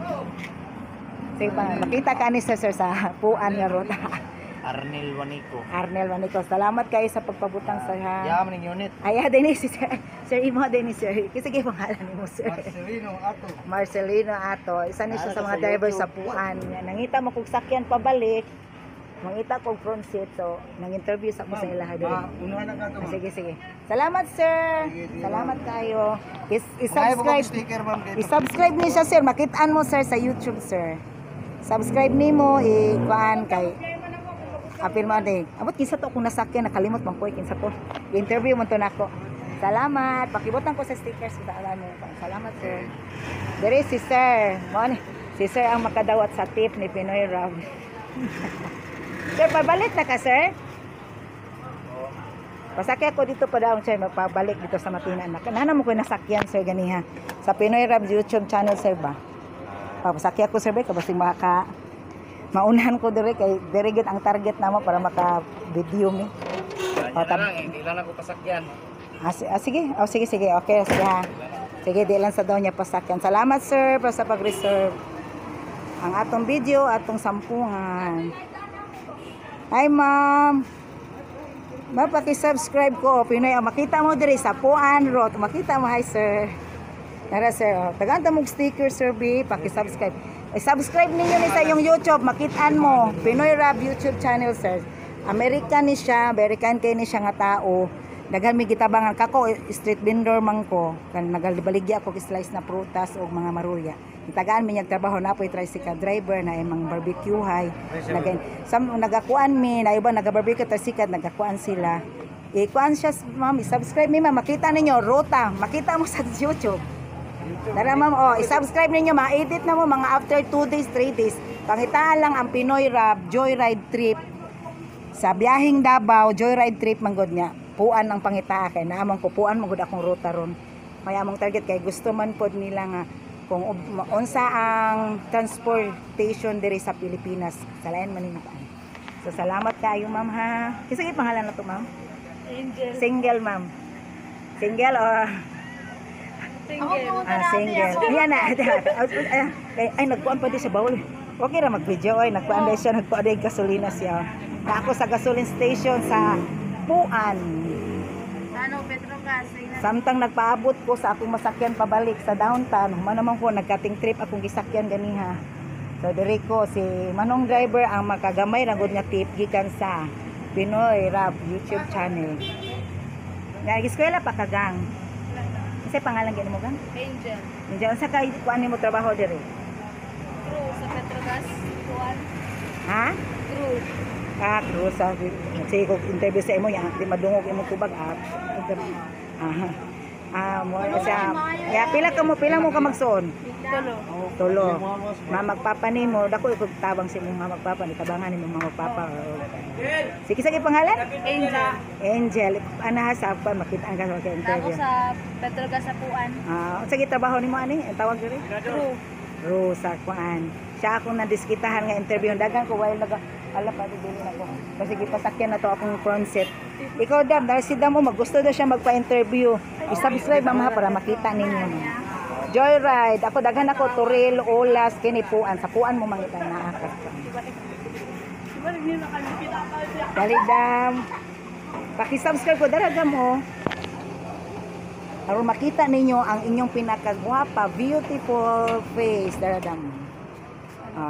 Sige pangalan. Makita ka ni sir sa puan nga ruta. Arnel Wanico. Salamat kayo sa pagpabutang sir ha. Yaman ng unit. Ay, din si sir. Sir Imo din ni sir. Sige pangalan mo sir. Marcelino Ato. Isa ni siya sa mga driver sa puan. Nangita mo kog sakyan pabalik. Mangita kog front seat. So, nang-interview sa ko sa ilaha din. Unahan na ka to. Sige. Salamat sir. Salamat kayo. I-subscribe niyo siya sir. Makitaan mo sir sa YouTube sir. Subscribe nimo kuan kay apil mo day. Abot kinsa to kung nasakyan nakalimot man ko kinsa to. I-interview mo to nako. Salamat. Pakibutan ko sa stickers sa alam mo. Salamat sir. Dere si sir. Si sir ang makadawat sa tip ni Pinoy Rap. Sir, pabalik na ka sir? Pasakyan ko dito pa daw sir. Magpabalik dito sa Matinan. Nana mo ko nasakyan sir ganiha. Sa Pinoy Rap YouTube channel sir ba? Pasakyan ko sir ba? Kabasing maunahan ko dire kay dire gid ang target namo para maka-video mi. Hindi lang ako pasakyan. Sige. Sige. Okay, sige ha. Sige, di lang sa daw niya pasakyan. Salamat sir para sa pag-reserve. Ang atong video, atong sampungan. Hi ma'am. Mapaki-subscribe ko. Pinoy, makita mo dire sa Puan Road. Makita mo, hi sir. Nara sir, tagantang mong sticker sir B, paki-subscribe. Subscribe ninyo ni sa yung YouTube, makitaan mo. Pinoy Rap YouTube channel sir. American kay ni siya nga tao. Daghan mi gitabangan kako street vendor man ko. Kan nagalibaligya ako slice na prutas o mga maruya. Itagaan mi nagtrabaho na po'y tricycle driver na imong barbecue hay. Nagakuan mi na iba naga-barbecue tricycle nagakuan sila. Ikuan siya ma'am, subscribe mi ma'am, makita ninyo ruta, makita mo sa YouTube. Tara ma'am, i-subscribe ninyo, ma-edit na mo mga after 2 days, 3 days. Pangitaan lang ang Pinoy Rap Joyride Trip sa biyahing Davao, Joyride Trip manggod niya. Puan ang pangitaa kay naamang ko puan manggod akong ruta ron. Kaya among target kay gusto man pod nila nga kung unsa ang transportation diri sa Pilipinas. Salayan man ninyo kaan. So salamat kayo ma'am ha. Kisay pangalan na to ma'am? Angel. Single ma'am. Single or Single. Single. Yan na. Ay, nagpuan pa din sa bawal. Okay ra mag-video ay nagpuan din siya, nagpuan din gasolina siya. Na ako sa gasoline station sa Puan. Petrogas. Samtang nagpaabot ko sa akong masakyan pabalik sa downtown, naman ko nagkating trip akong gisakyan ganiha. So diri ko si manong driver ang makagamay ra gud nga tip gikan sa Pinoy Rap YouTube channel. Nag-eskwela pa kagang. Kasi pangalan gani mo gang? Angel. Diyan sa kay kuan nimo trabaho diri? Crew sa Petrogas. Kuan. Ha? Crew. Crew sa sige ko interview sa imo ya, di madungog imo tubag mo siya. Ya pila mo ka magsuon? Tulo. Magpapa nimo, dako ikog tabang si imong magpapa, ni tabangan imong magpapa. Sige pangalan? Angel. Ana sa pa makita ang ka sa interview. Ako sa Petrogas sa Puan. Sige trabaho nimo ani? Ang tawag diri? Rosa kuan. Siya akong nadiskitahan nga interview. Dagan ko while naga ala pa dili na ko. Kasi gipasakyan na to akong front set. Ikaw dam, dahil si Dam magusto daw siya magpa-interview. I-subscribe mama para makita ninyo. Joyride. Ako daghan ako Turil, Olas, kini Puan. Sa Puan mo mangita na akas. Dali Dam. Paki-subscribe ko daraga mo. Para makita ninyo ang inyong pinakagwapa, beautiful face, daradam.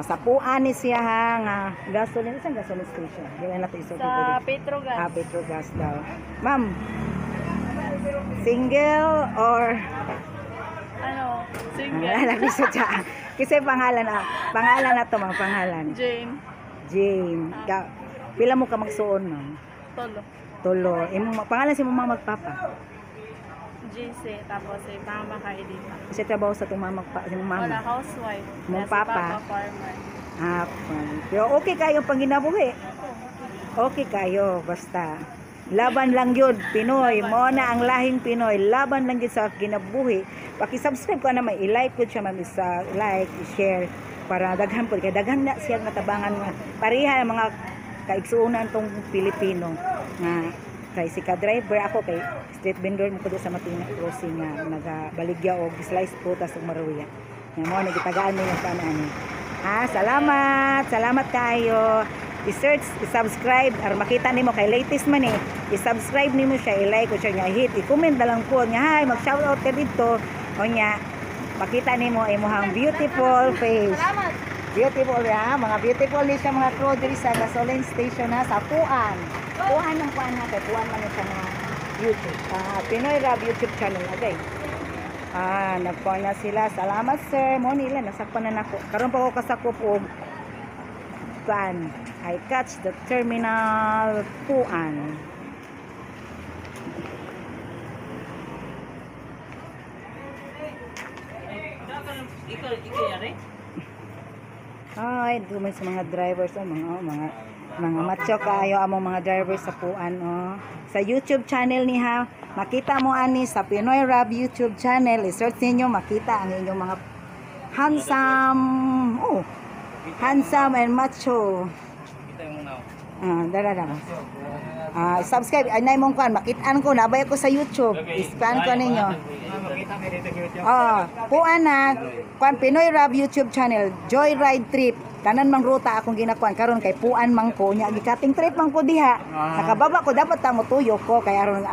Sa Puan ni siya nga gasoline, isang gasoline station. Dili na to Sa Petrogas. Petrogas daw. Ma'am, single or Ano? Single. lagi siya. Kasi pangalan na to, ma'am, pangalan. Jane. Jane. Pila mo ka magsuon, ma'am? Tolo. Tulo. Pangalan si mama magpapa. JC. Tapos si mama kay Edita. Kasi trabaho sa itong mama. Wala, housewife. Mong Si papa. Papa farmer. Pero okay kayo pang ginabuhi. Okay kayo, basta. Laban lang yun, Pinoy. Mo na ang lahing Pinoy. Laban lang yun sa ginabuhi. Paki-subscribe ko naman. I-like ko siya, ma'am. Like, i-share. Para daghan po. Kaya daghan na siya natabangan nga. Pariha ang mga kaigsuunan tong Pilipino. Nga, kay si ka-driver ako kay street vendor mo ko sa Matina Crossing nga nagabaligya og slice prutas ug maruya. Nga mo nagitagaan mo yung panani. Salamat kayo. I-search, i-subscribe ar makita nimo kay latest man i-subscribe nimo siya, i-like ko siya nga hit, i-comment na lang po nga hi, mag-shout out ka dito. O nya makita nimo imong beautiful face. Salamat! Beautiful ya, mga beautiful ni siya mga crew diri sa gasoline station na sa Puan. Puan ng Puan na kay Puan man siya mga YouTube. Pinoy Rab YouTube channel agay. Nagpuan na sila. Salamat sir. Mo nila nasakpan na nako. Karon pa ko kasakop og Puan. I catch the terminal Puan. Ay, dumay sa mga drivers mga macho kayo among mga drivers sa Puan sa YouTube channel ni ha. Makita mo ani sa Pinoy Rab YouTube channel. I-search niyo makita ang inyong mga handsome and macho. Subscribe ay nay mong kuan makitaan ko nabay ko sa YouTube. I-scan ko ninyo. Puan na kuan Pinoy Rab YouTube channel, Joyride Trip. Kanan mang ruta akong ginakuan karon kay Puan man ko nya gikating trip man ko diha. Nakababa ko dapat ta motuyo ko kay aron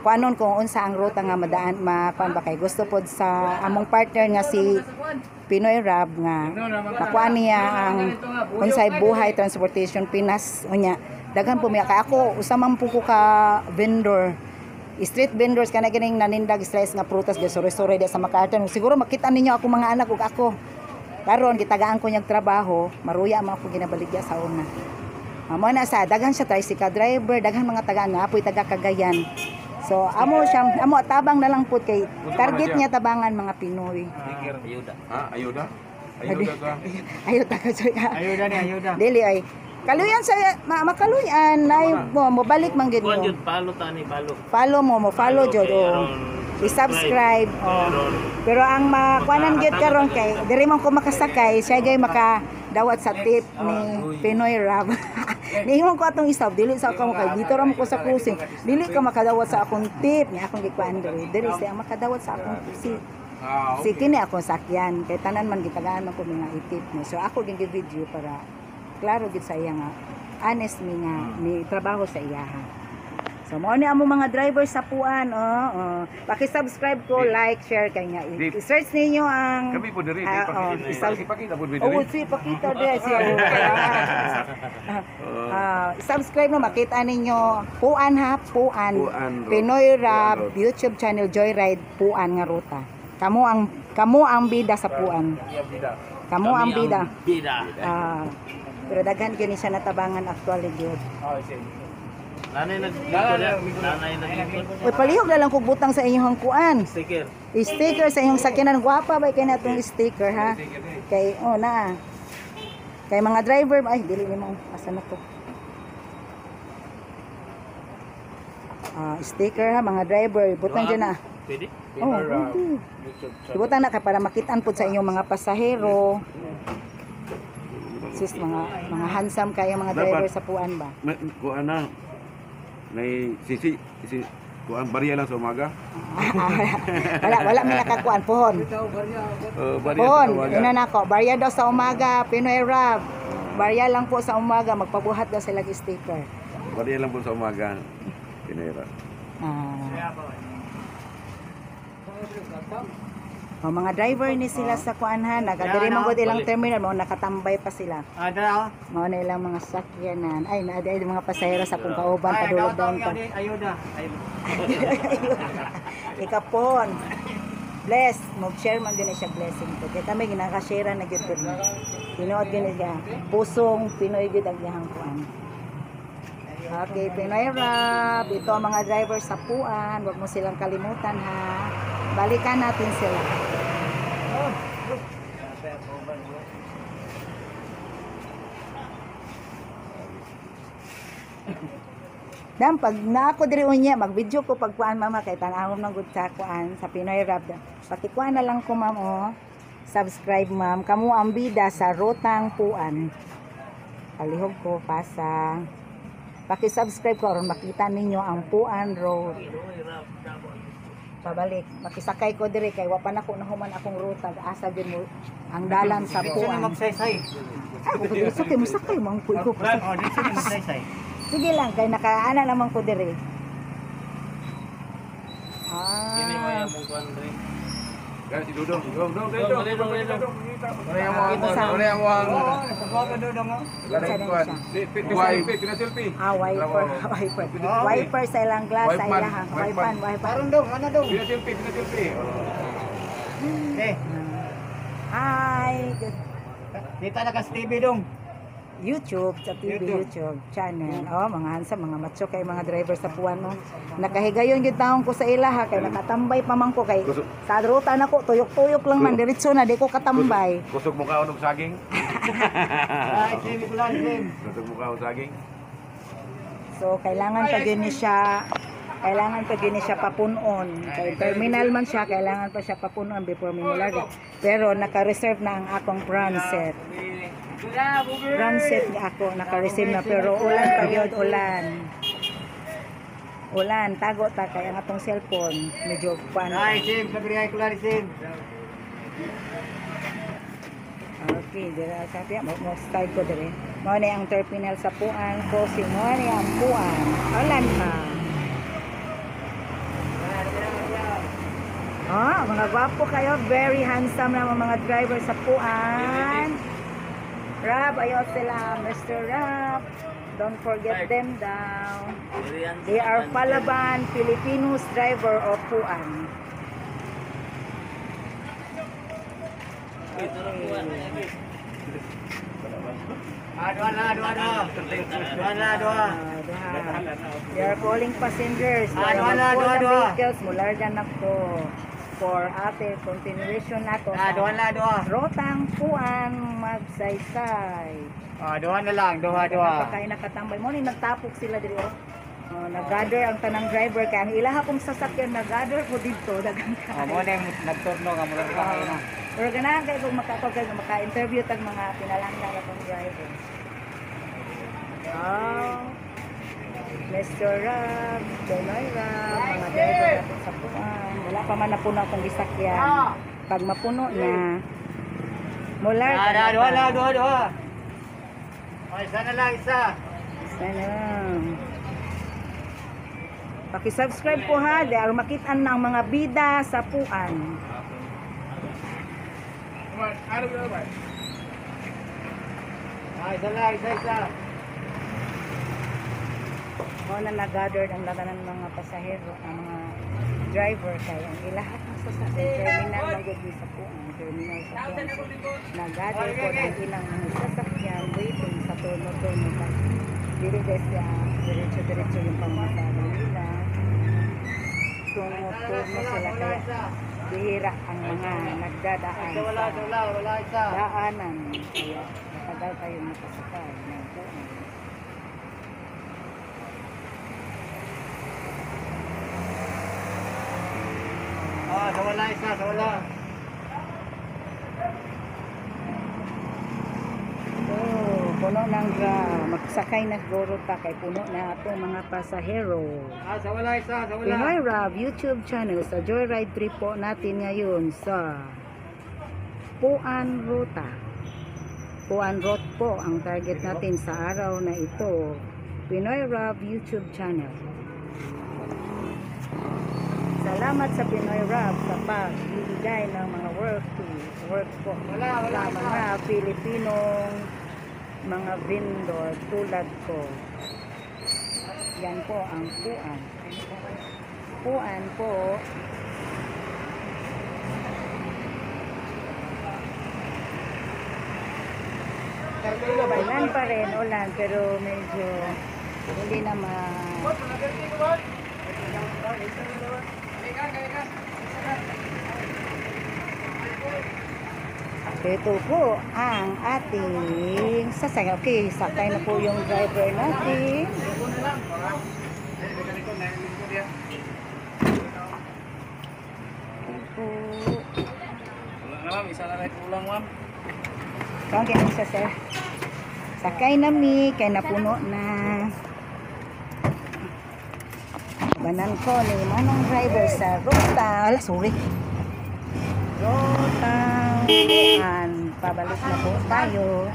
kuanon kung unsa ang ruta nga madaan makuan ba kay gusto pod sa among partner nga si Pinoy Rab nga nakuan niya ang unsay buhay transportation Pinas unya daghan po miya kay ako usa man po ko ka vendor street vendors kana ganing nanindag slice nga prutas gasore-sore di sa MacArthur siguro makita ninyo ako mga anak ug ako karon gitagaan ko niyang trabaho maruya man ako ginabaligya sa una amo na sa daghan siya tricycle driver daghan mga taga nga apoy taga Cagayan so amo tabang na lang pud kay target niya tabangan mga Pinoy Ayuda ayuda dili ay kaluyan sa makaluyan nay mo balik man gid mo follow mo follow jud i-subscribe pero ang makuanan gyud karon kay diri man ko makasakay siya gay makadawat sa tip ni Pinoy Rab nihon ko atong isab dili sa ako kay dito ra mo ko sa cruising dili ka makadawat sa akong tip ni akong gikuan diri siya makadawat sa akong si kini akong sakyan kay tanan man gitagaan man ko mga itip mo so ako gyud video para klaro gid sa iya nga honest mi trabaho sa iyaha. So mo ni amo mga driver sa Puan paki-subscribe ko, like, share kay nga. I-search ninyo ang kami po diri ipakita po diri. Pakita diri siya. Subscribe mo makita ninyo Puan Puan Pinoy Rab YouTube channel Joyride Puan nga ruta. Kamo ang bida sa Puan. Kamo ang bida. Pero daghan gyud siya natabangan actually gyud. Nanay Oy palihog na lang kog butang sa inyong kuan. Sticker sa inyong sakyanan guwapa ba kay natong sticker ha. Kay na. Kay mga driver ay dili nimo asa na to. Sticker ha mga driver butang dyan na. Pwede? Pinoy Rap, pwede. YouTube channel. Ibutan na ka para makitaan po sa inyong mga pasahero. Sus, mga handsome kayo mga driver sa puan ba? Kuan na. May kuan bariya lang sa umaga. Wala may nakakuan pohon. Bariya Pohon, sa umaga. ina nako, barya daw sa umaga, Pinoy Rap. Barya lang po sa umaga, magpabuhat daw sila ng sticker. Bariya lang po sa umaga. Pinera. Mga driver ni sila sa kuanhan, nagadiri man gud ilang terminal, mo nakatambay pa sila. Ada Mao na ilang mga sakyanan. Ay, naa mga pasahero sa kung kauban padulog doon pa. ayuda. Ikapon. Bless, mag-share man din siya blessing ko. Kaya kami ginaka-share na gyud ko. Tinuod gyud siya. Pusong Pinoy gyud ang iyang kuan. Okay, Pinoy Rap. Ito ang mga driver sa puan. Huwag mo silang kalimutan ha. Balikan natin sila. Dam, pag na ako diri unya, mag-video ko pag kuan mama kay tanawon ng good sa kuan sa Pinoy Rap. Pakikuan na lang ko ma'am oh. Subscribe ma'am. Kamu ang bida sa Rotang Puan. Palihog ko pasa. Paki-subscribe ko aron makita ninyo ang Puan Road. Pabalik, makisakay ko diri kay wa pa nako nahuman akong ruta asa gyud mo ang dalan sa Puan. Magsaysay. Sakay mo sakay mo ko iko. Oh, dito ni magsaysay. Sige lang kay nakaana naman ko diri. Kini mo Ah. yung mungkuan rin. Guys, si Dudong. Dudong. Ore ang mga ore ang mga. Pagbaga do mo. Pinaselfie. Ah, wiper. Wiper sa ilang glass, sa Wipeman. ilang wiper. Karon dong, ano dong? Pinaselfie. Eh, Hi, dito na ka TV dong. YouTube, sa TV YouTube channel. Oh, mga handsome, mga macho kay mga driver sa puwan no. Nakahigayon gyud taon ko sa ila ha kay nakatambay pa man ko kay sa ruta nako tuyok-tuyok lang man diretso na di ko katambay. Kusog mo ka og saging. Ay, TV ko lang din. Kusog mo ka og saging. So kailangan pa gyud ni siya papunon. Kay terminal man siya, kailangan pa siya papunon before mi mulagi. Pero naka-reserve na ang akong brand set. Brand set nga ako naka-reserve na pero ulan pa gyud ulan. Ulan tago ta kay ang atong cellphone medyo pan. Ay, Sim, sabi ay ko lang Sim. Okay, dira sa tiya mo start ko dire. Mao ni ang terminal sa Puan, crossing mo ni ang Puan. Ulan pa. Mga gwapo kayo, very handsome na mga driver sa Puan. Rap, ayaw sila, Mr. Rap. Don't forget them down. They are Palaban, Filipinos driver of Puan. Dua. They are calling passengers. Dua. Vehicles mula dyan ako. For ate, continuation na to. Dua. Rotang Puan, magsaysay. Dua na lang, dua. Napakain nakatambay mo ni nagtapok sila dito. Nag-gather ang tanang driver kaya ang ilaha kong sasakyan nag-gather ko dito dagang Mo na yung nagturno nga mula ka kayo. pero ganahan kayo kung maka-interview tag mga pinalangga na tong driver. Mr. Rab, Pinoy Rab, mga driver natin sa Puan. Wala pa man napuno akong gisakyan. Pag mapuno na, mular ka na. Dua. Ay, sana lang isa. Sana. Paki-subscribe po ha, dahil makitaan ng mga bida sa Puan. Ay, isa. Mga na nag-gather ang labanan ng mga pasahero, ang mga driver kaya ang ilahat ng sasakyan, terminal ng gabi sa Puan, terminal sa Puan. Nag-gather po ang ilang mga sasakyan, waiting sa turno-turno. Diretso yung pamasaran nila. Turno sila kaya bihira ang mga nagdadaan Wala isa. sa daanan. Kaya matagal tayong nakasakay ng Puan. sa wala, isa, sa wala. Puno ng magsakay na Rota kay puno na ato mga pasahero. Sa wala, isa, sa wala. Pinoy Rob YouTube channel sa Joyride trip po natin ngayon sa Puan Rota. Puan Rot po ang target natin sa araw na ito. Pinoy Rob YouTube channel. Salamat sa Pinoy Rob sa pagbibigay ng mga work po sa mga Pilipinong mga vendor tulad ko. Yan po ang Puan. Puan po. Ulan pa rin, ulan, pero medyo hindi na ito po ang ating sasakyan. Okay, sakay na po yung driver natin. Ito. Wala na ma'am, isa na rin kulang ma'am. Okay, ano siya sir? Sakay na mi, kay napuno na. Banan ko ni manong driver sa Rota. Ala, sorry. Rota. Pabalik na po tayo.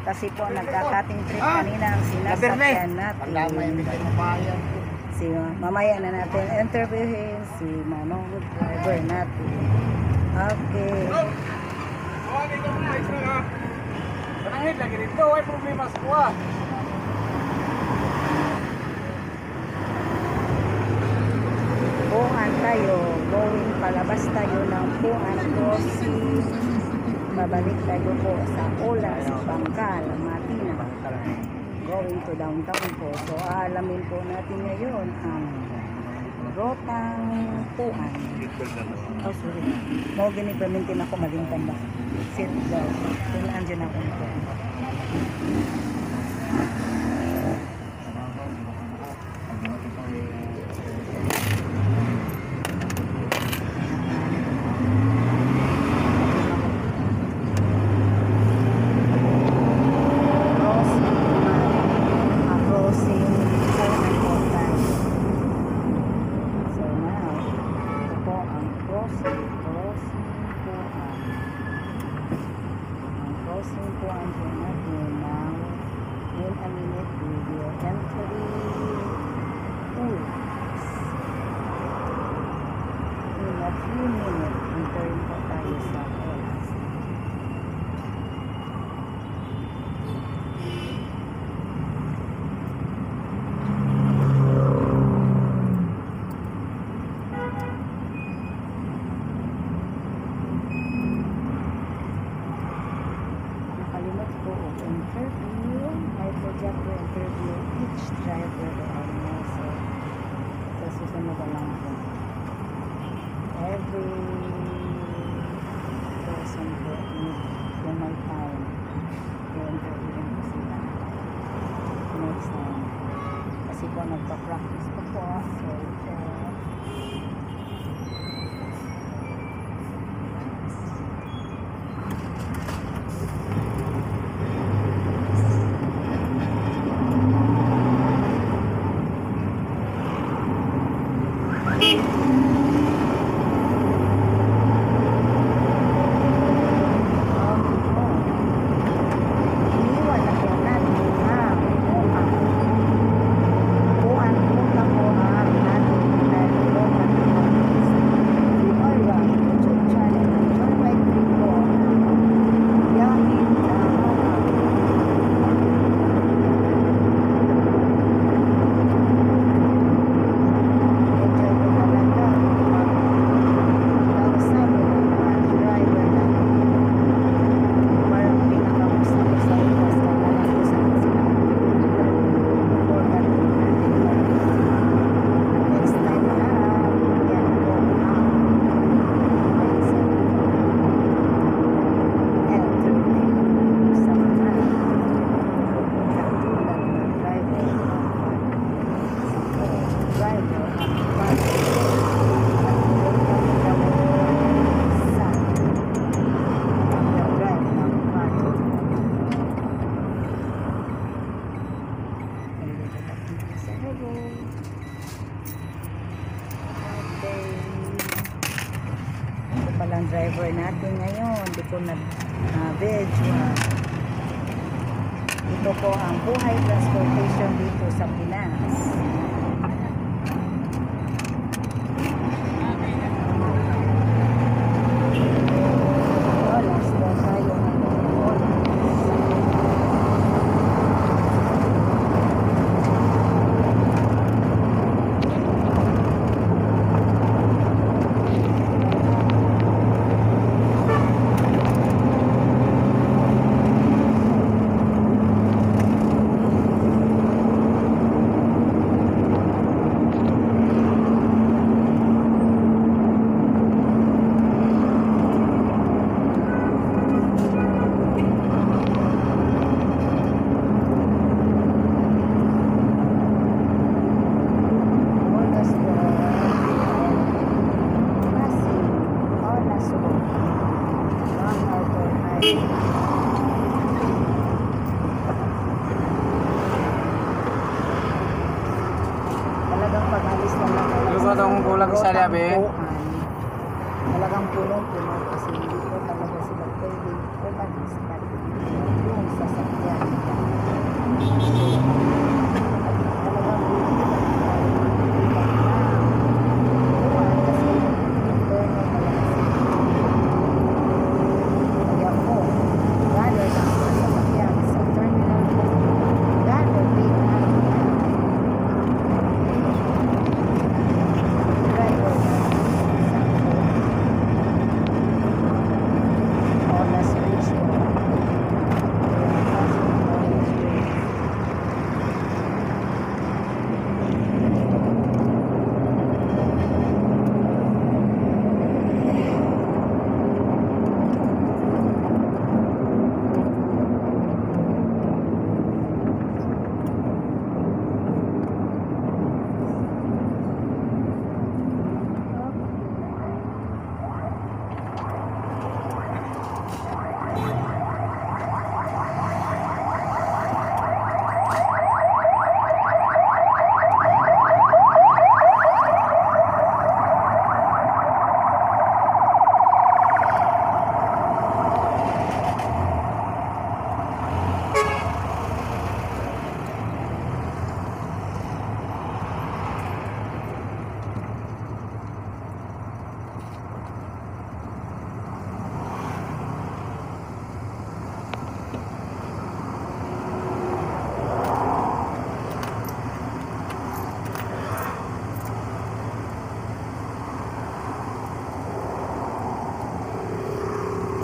Kasi po nagkakating trip kanina ang sinasakyan natin. Mamaya na natin interviewin si manong driver natin. Okay. Panangit lagi dito, ay problema sa kuha. Puan tayo, going palabas tayo ng Puan Crossing. Babalik tayo po sa Olas, Bangkal, Matina. Going to downtown po. So alamin po natin ngayon ang Rotang Puan. Oh, sorry. Mo gini-permintin ako malintang ba? Sit down. Tulaan dyan ako nito. Nagpa-practice ko po. So, Puan tour natin ngayon dito na veg. Ito po ang buhay transportation dito sa Pinas. Oras daw tayo ngayon. Talagang pag-alis na lang. Yung ba itong kulang sa labi? Talagang punong-puno kasi hindi ko talaga sila pwede mag-start yung sasakyan. Talagang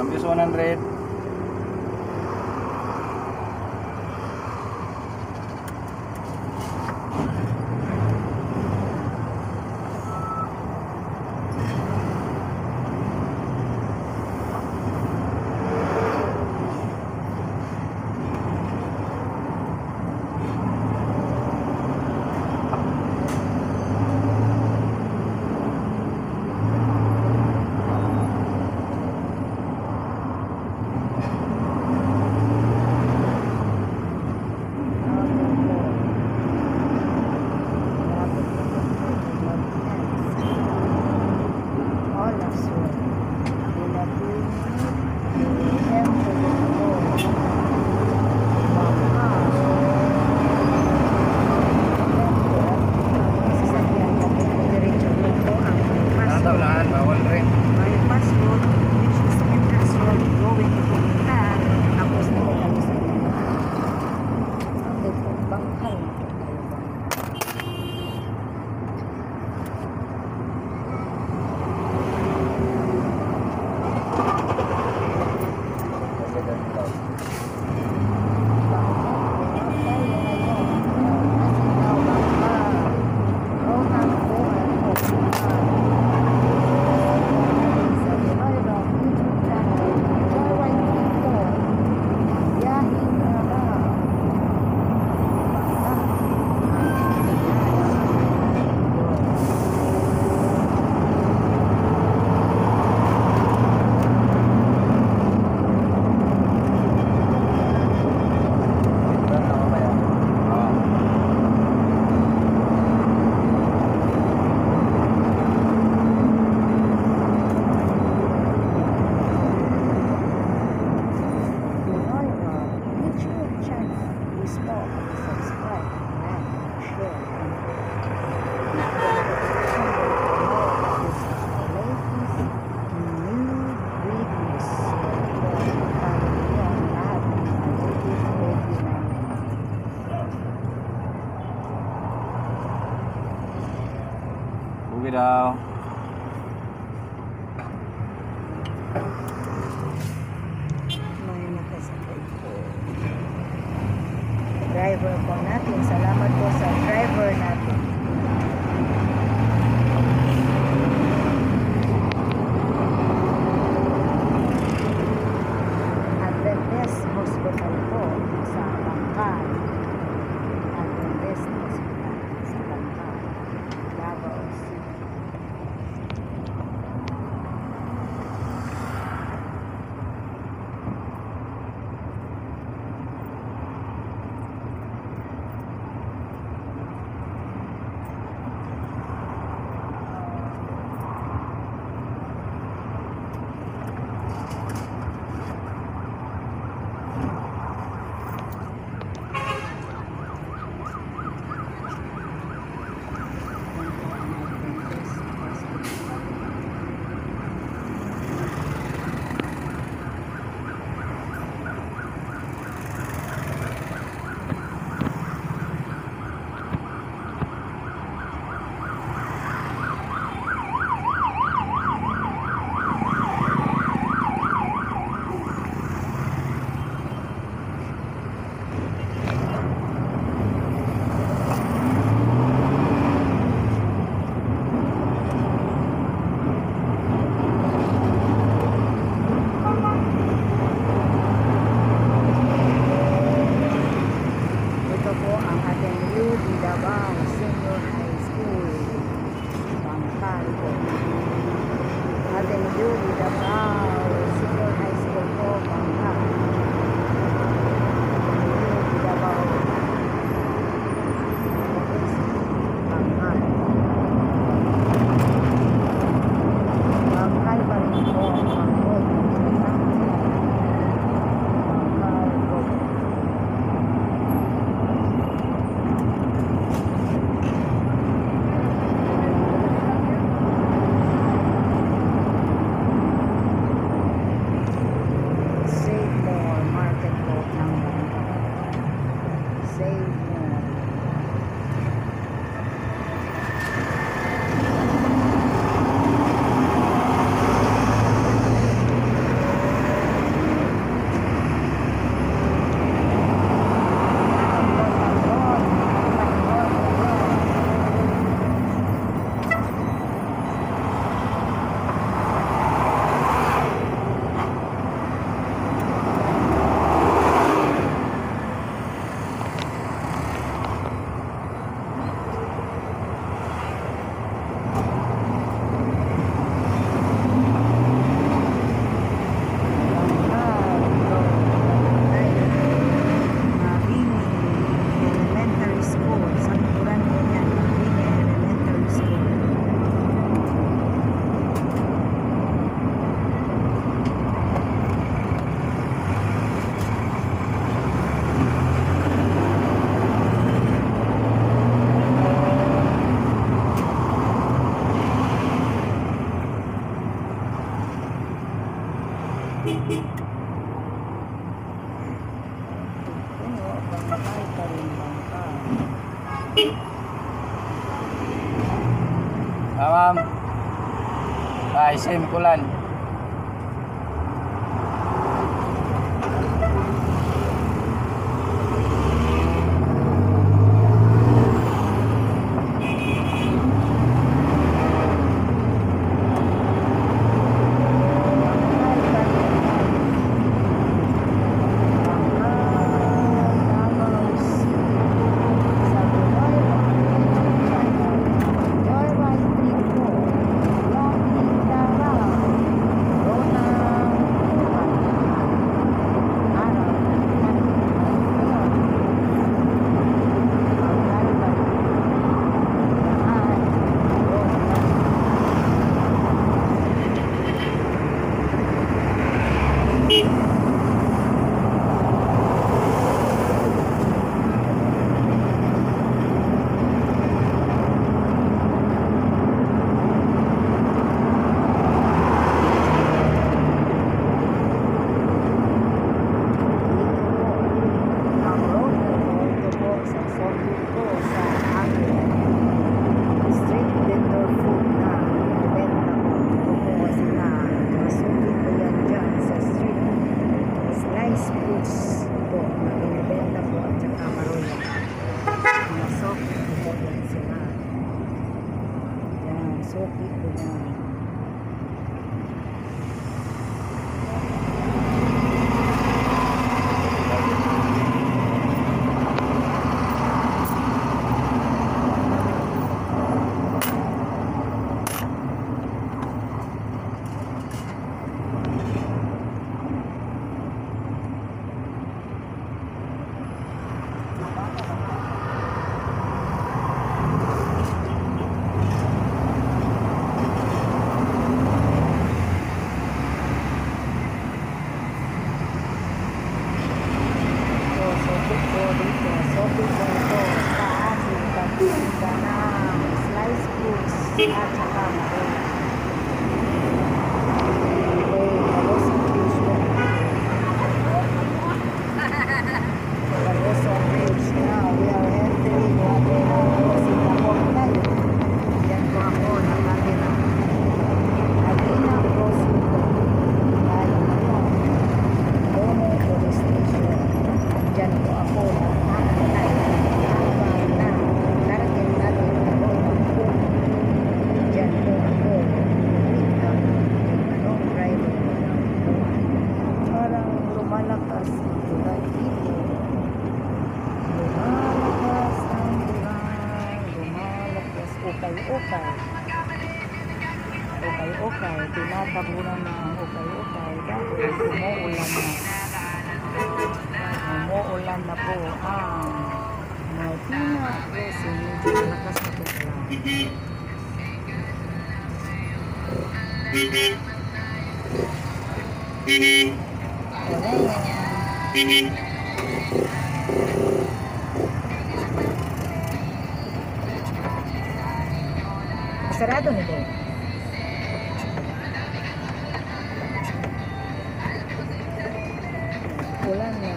Ambis 100. araw. May nakasakay po. Driver po natin. Salamat po sa driver natin. Adventist Hospital po sa Bangkal. Adventist Hospital sa Bangkal. Davao City. Ito po ang Ateneo de Davao Senior High School. Bangkal po. Ateneo de Davao Senior High School po, Bangkal. Ateneo de Davao. Bangkal. Bangkal pa rin po ang road. Bangkal road. Save more market po ng Save more. Elementary School. Sa likuran po yan, Mabini Elementary School. Puno, Bangkal pa rin, Bangkal. Ma'am. Ay, same kulan. Joyride trip po. Long Davao. ukay-ukay, tinatabunan na ang ukay-ukay dahil umuulan na po ang Martina Crossing. Medyo malakas na po lang. Sarado nito. Ulan na.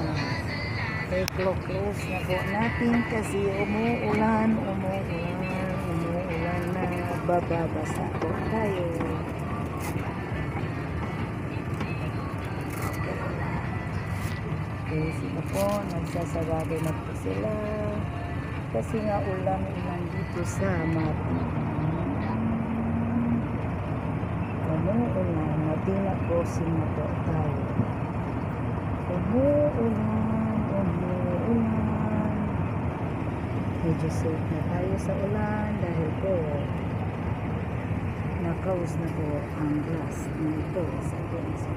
Close na po natin kasi umuulan na. Bababasa po tayo. Okay, sila po. Nagsasarado na po sila. Kasi nga ulan dito sa Martina. Umuulan, Martina Crossing na po tayo. Umuulan. Medyo safe na tayo sa ulan dahil po nakaus na po ang glass nito sa glass.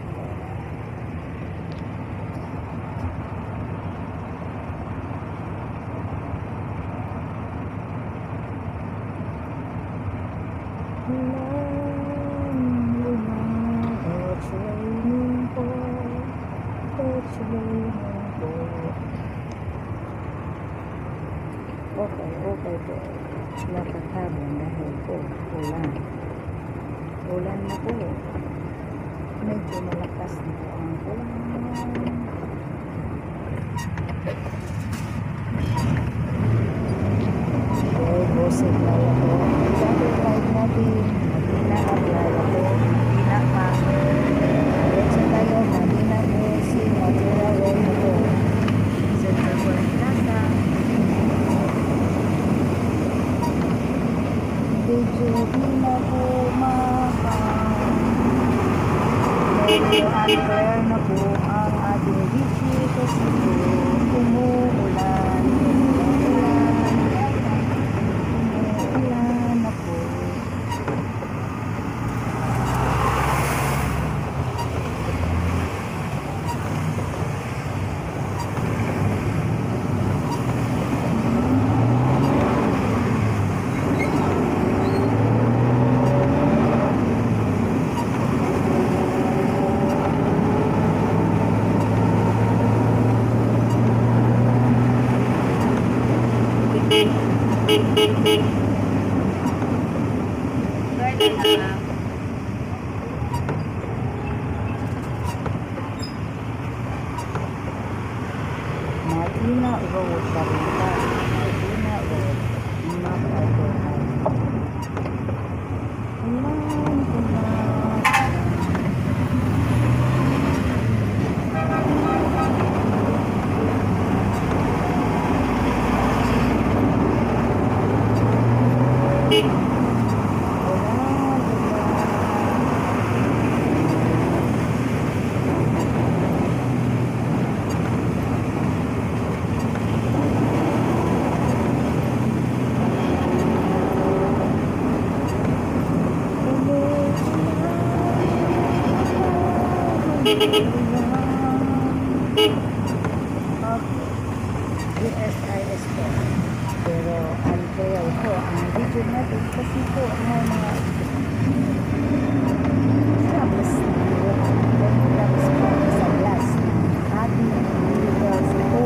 Okay po. Nakatabang dahil po ulan na po. Medyo malakas na po ang ulan. Okay, bosip lala po. Sabi ride natin. Madina at lala po. Madina pa. Diretso tayo. Madina po. Si Madina Road na po. Central Point Plaza. Medyo di na po mahal. Medyo unfair na po ang ating video kasi po umuulan na po. Martina Road pa rin tayo. Martina Road. Not overnight. USIS po. Pero unclear po ang video natin kasi po may mga problems po sa glass ng ating vehicles po.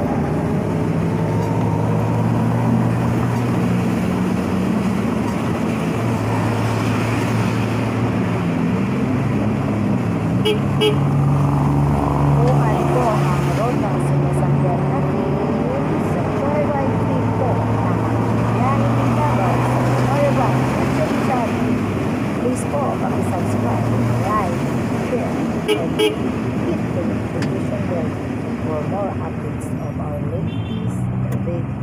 Buhay po ang road ng sinasakyan natin sa Joyride Trip po na nangyayari sa Joyride YouTube channel. Please po pag-subscribe, like, share, and hit the notification bell for more updates of our latest videos.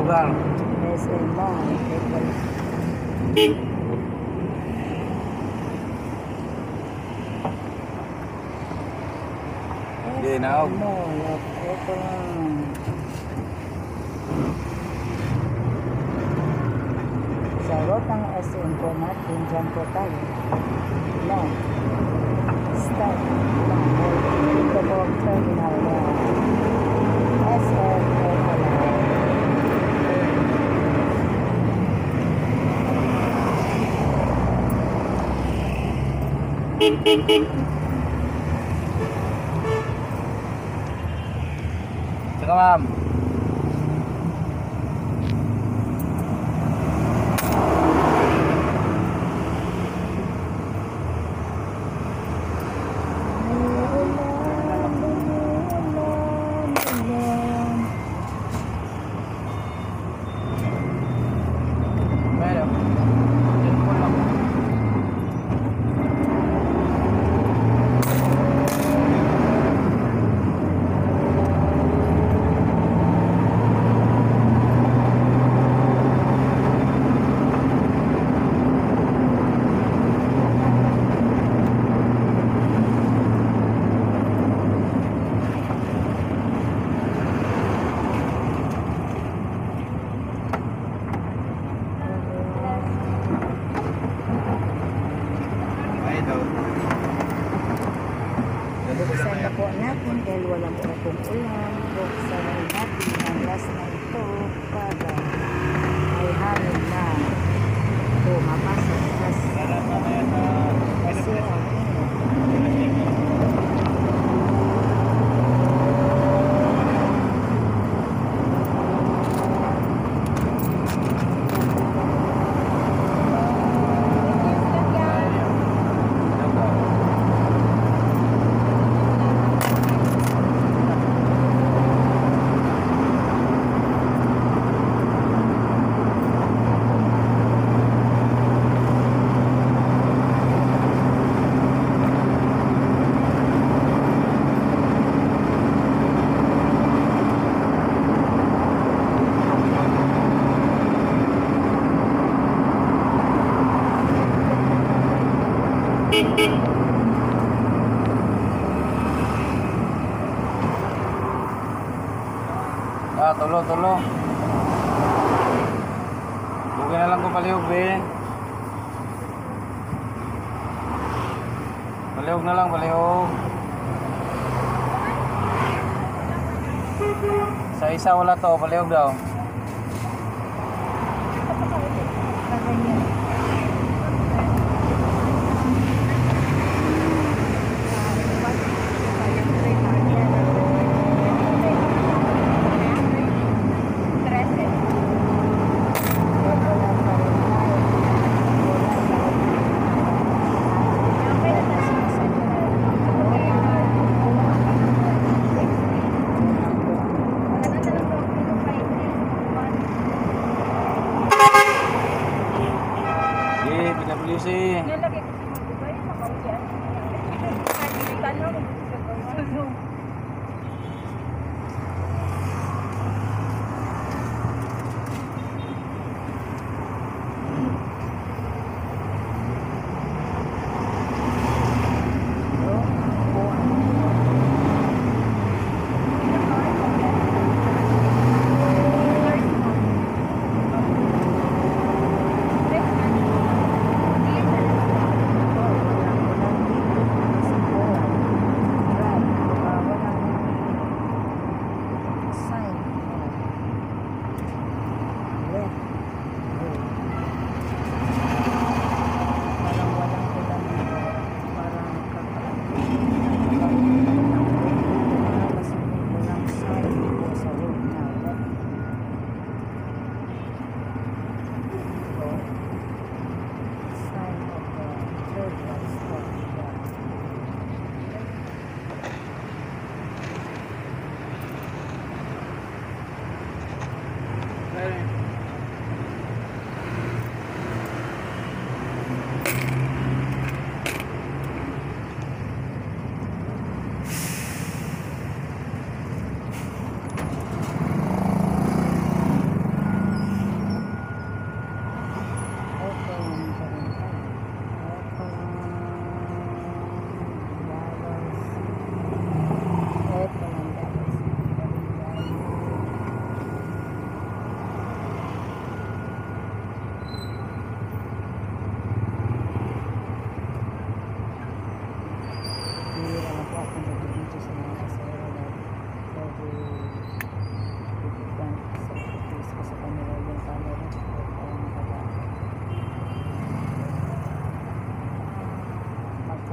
lugar. SM Mall. naog. Ano, ito lang. Sa road ng SM po natin, dyan po tayo. Lang. Start. Lang. Dito po ang terminal na SM po pala. Saka ma'am. Meron. Diyan po lang. Ay, daw. Buksan na po natin dahil walang pong ulan. Buksan na natin ang last na ito para may hangin na pumapasok. Kasi ang Tulo. Bugay na lang ko palihog, be. Palihog na lang, palihog. Sa isa wala to, palihog daw. PWC.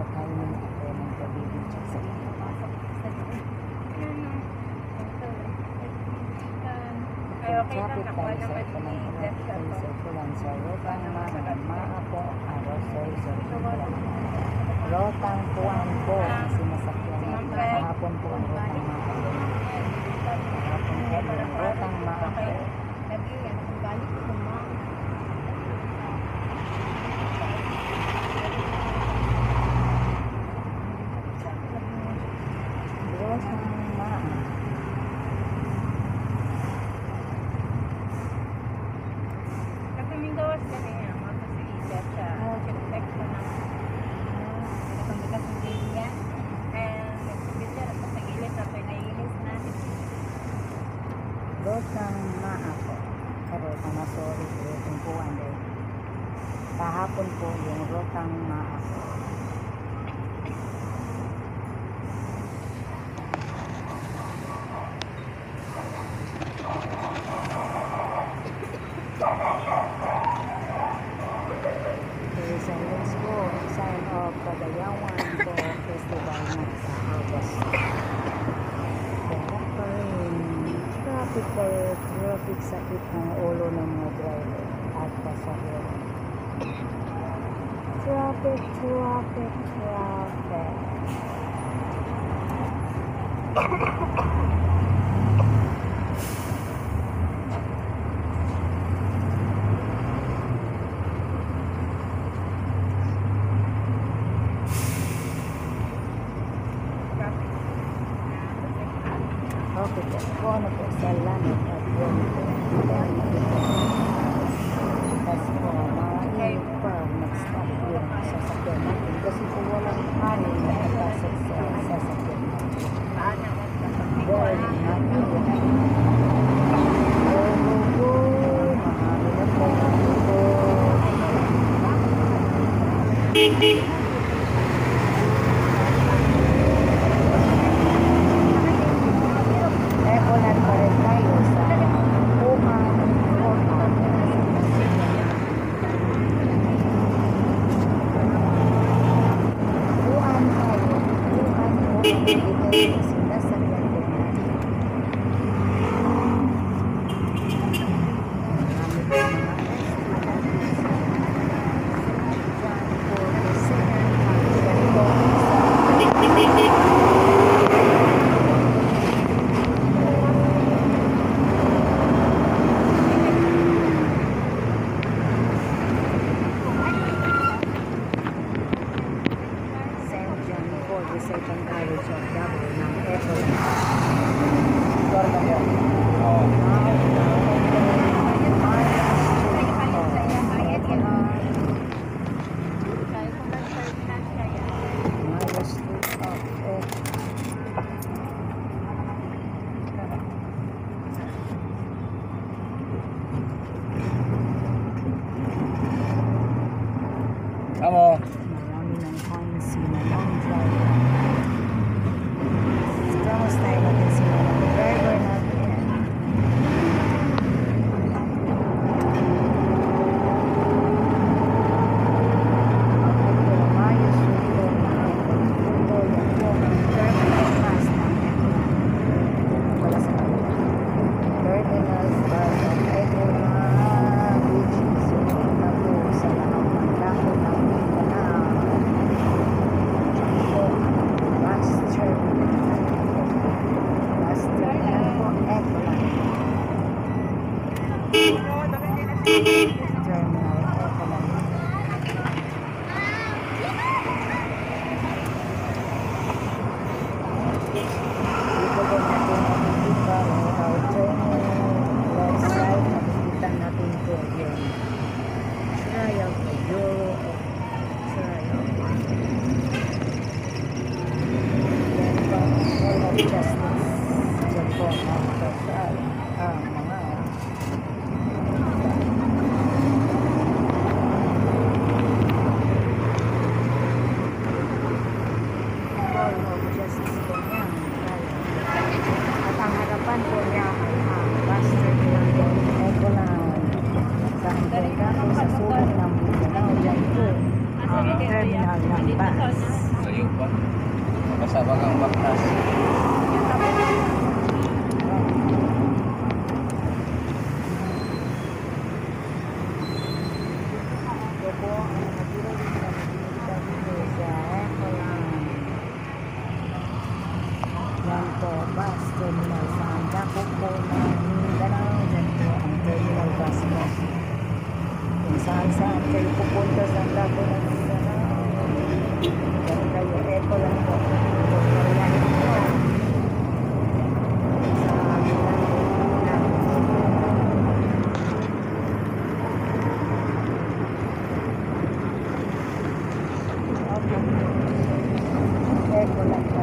Kakainin ako ng pabibig sa traffic tayo sa Panangkulat sa Kulan sa Rotang Maapo Arosoy sa Rotang Puan po kasi masakyan natin kahapon po ang Rotang Maapo kahapon po ang Rotang Maapo Rotang Maapo Rotang Masori Rotang Puan kahapon po yung Rotang Maapo Resilience po sign of Padayawan po festival na sa August kaya pa rin traffic sakit ng ulo ng mga driver at pasahero traffic okay po, ano po, salamat at yun po. Kasi po, mainit pa, nag-stop yung sasakyan natin. Kasi po walang hangin na ipasok sa sasakyan natin. Well, natin yun. Mahami na po, Ecolan pa rin tayo sa Puan tayo sinasakyan po natin marami po mga second college of Davao ng Ecolan. Amo. Marami ng fancy na long driver. Kamusta tayo natin sila ng driver natin. Maayos ito na ito yung terminal pass natin. Wala sa kanila. Terminal pass ng Ecolan which is na po sa lahat ng dako ng Mindanao. So, bus terminal. Bus terminal po Ecolan. Terminal Ecolan. Dito po natin makikita our terminal left side. Makikita natin po yung trial po Euro of trial. Yan po Hall of Justice. Yan po ang kasal ang mga Hall of Justice po niya. At ang harapan po niya ay ang bus terminal po Ecolan. Sa hanggang po sa sulong ng Mindanao, dyan po ang terminal ng bus. Layo pa. Kasama kang baktas. Ito po ang natira din sa dito sa Ecoland. Yan po, bus terminal sa Andaco po ng Mindanao. Yan po ang terminal bus mo. Kung saan kayo pupunta sa Andaco ng Mindanao. Yan kayo, Ecoland po. Yan po. Sa Ecoland po.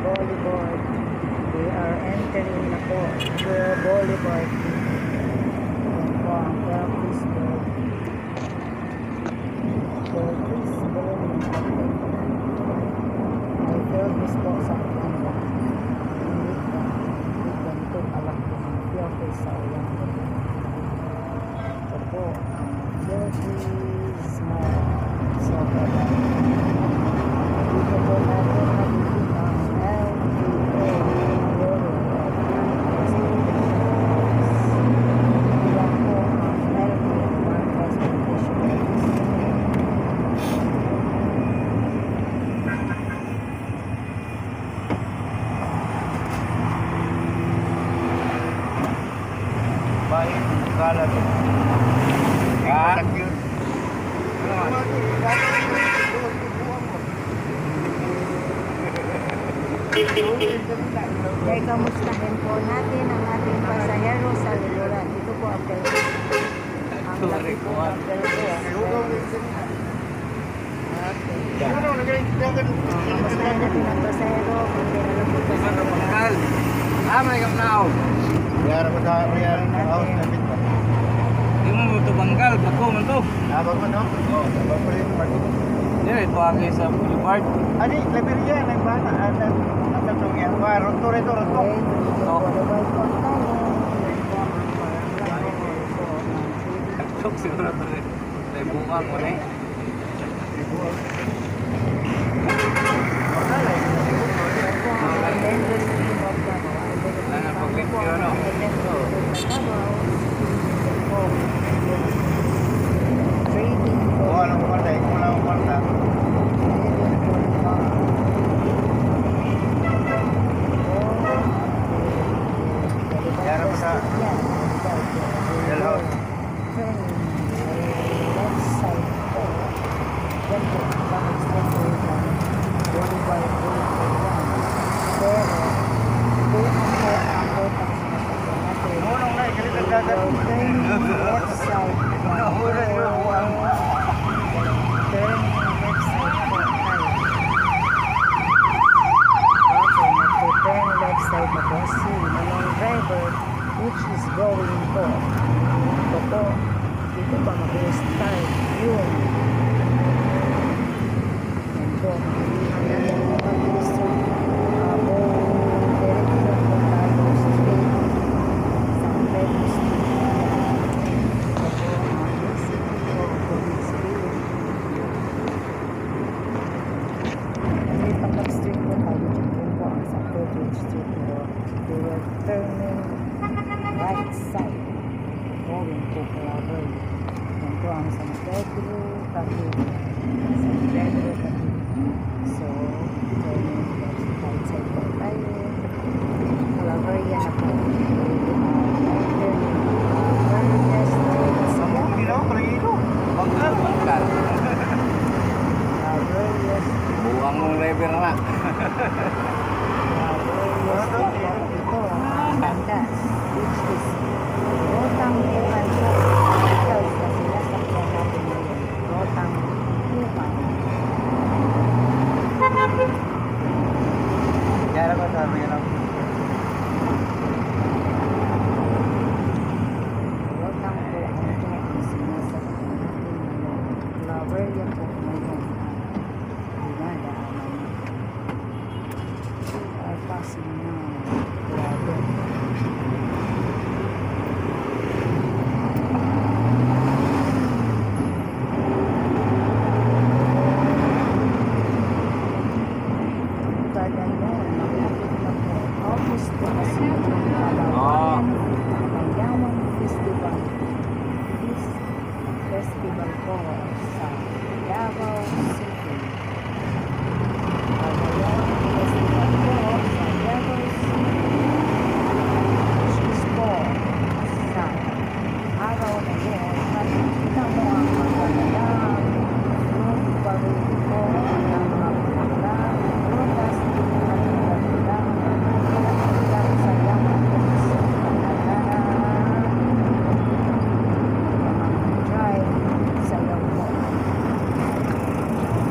Boulevard. We are entering na po the Boulevard. Yan po ang Purfreesburg. Purfreesburg. I feel this po sa kanila. Hindi ganito alam ko ng Purfrees sa ulang. Ito po ang Purfrees Mall. So, dito po natin nakikita ang LPA logo. Yan po ang LPA Transportation. Baik, kalat. Ha? Kaya kamustahin po natin ang ating pasahero sa luluran. Ito po ang Pelco. Ang laki po ang Pelco. Kamustahin natin ang pasahero. Kundi alam po pasahero. May kamnaw. Biar mo sa real house na bit pa. Di mo mo ito bangkal. Bago man to. Abang mo no? Oo, abang mo rin pa. Dili, ito agi sa boulevard. Ani, labi yan, nagbana. At tatong yan. Roto rin to, roto. Tok siguro to rin. Tayo bukang mo na eh. Oo, alam ko kwarta. Kung wala akong kwarta. Yara mo sa real house. Left side po. Yan po. driver na. Ito, Landas, which is Rotang Evangelist Hotels na sinasakyan natin ngayon. Rotang Human. Kaya ko sabi nga lang. Rotang po ito ang sinasakyan natin ngayon. Flower yan po ngayon. Dinadaanan. We are passing now. Grabe. Kada yun, malapit na po. August po kasi yung Palawan Festival. This festival po sa Davao City. Palawan Festival po sa Davao City. Which is po sa araw na yun. Nakikita mo ang magandang road parade po ng mga bulaklak, prutas, at magandang sayawan po sa pangalanan. Mga drive sayaw po.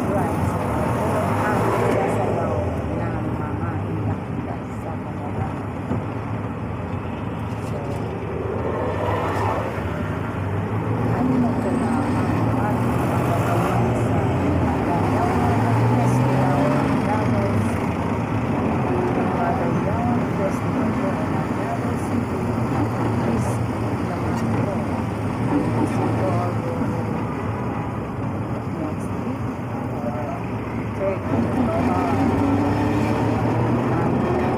Drive sayaw po ang sayaw ng mga indak-indak sa pangalanan. So, ano na ito na ang ating magagawa sa Palawan Festival ng Davao City. Palawan Festival po ng Davao City is naman po siguro next week or third week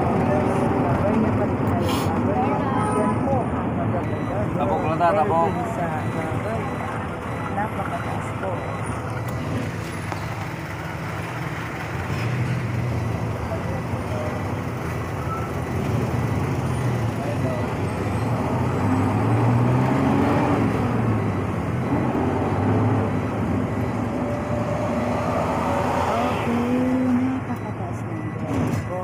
Labarya pa rin tayo. Labarya yan po ang magaganda. Tapok lang ta, tapok. Sa Labarya. Napakataas po. Napakataas ng drive po.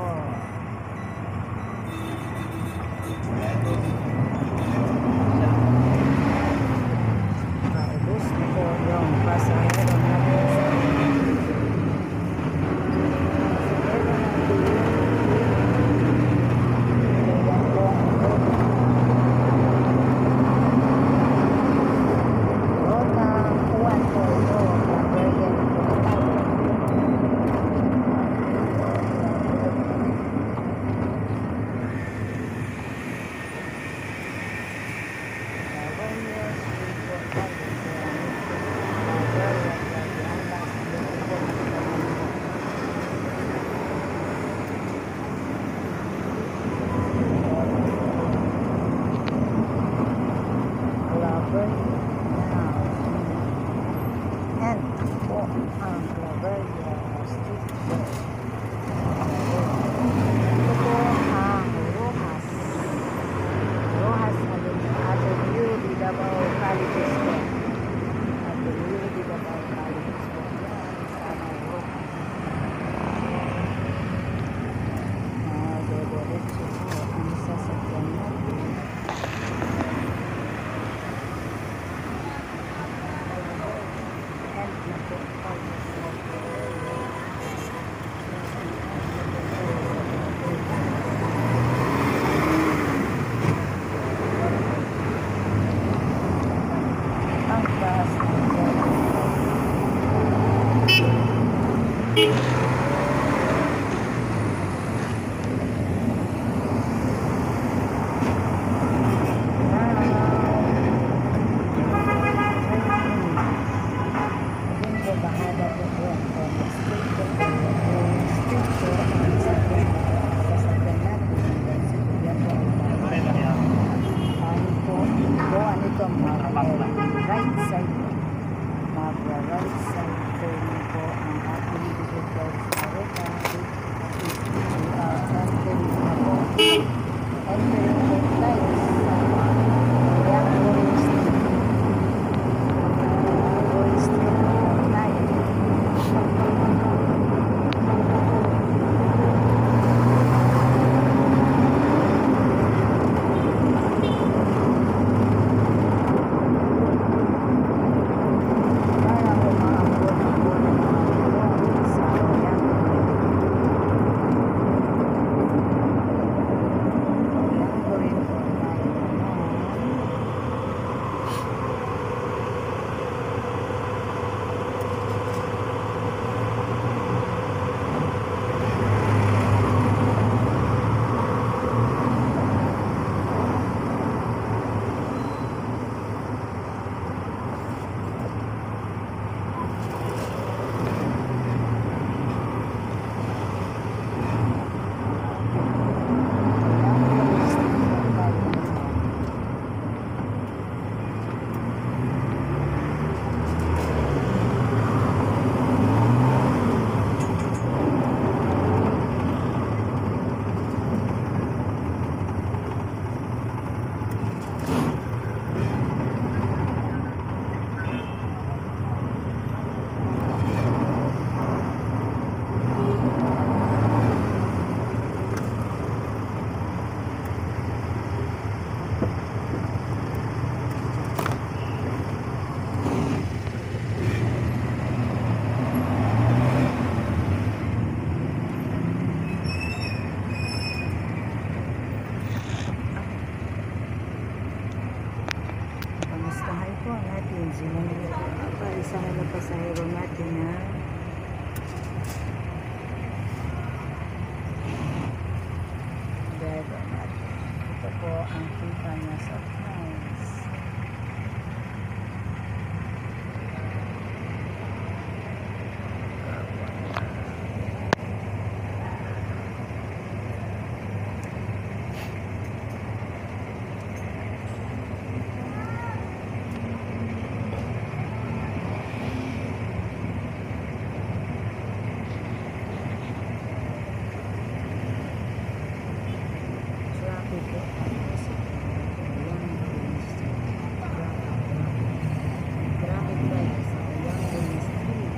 Ang kita niya sa nice. Traffic po. Traffic light sa Young Street.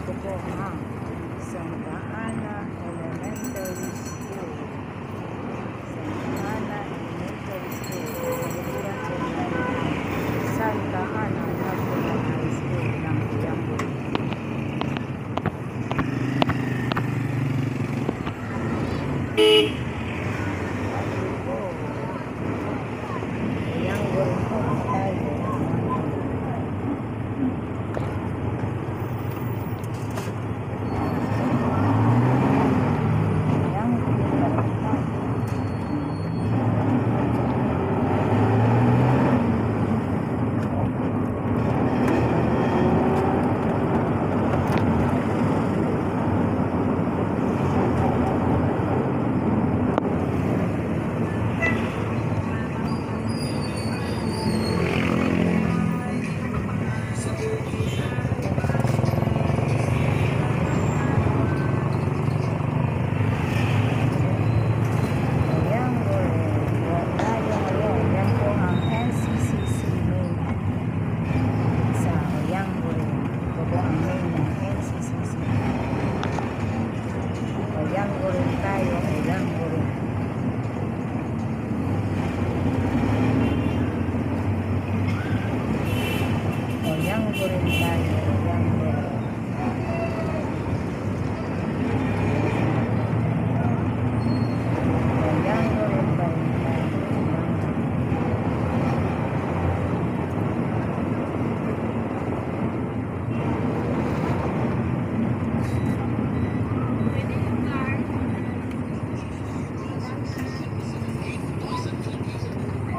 Ito po ang Santa Ana Elementary School. Santa Ana Elementary School. Kabukuran sa Santa Ana National High School ng Quiapo.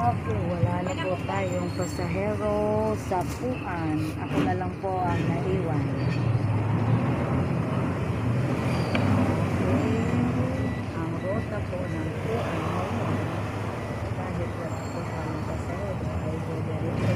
Okay, wala na po tayong pasahero sa Puan. Ako na lang po ang naiwan. Okay, ang rota po ng Puan ngayon, kahit wala po tayong pasahero, ay diretso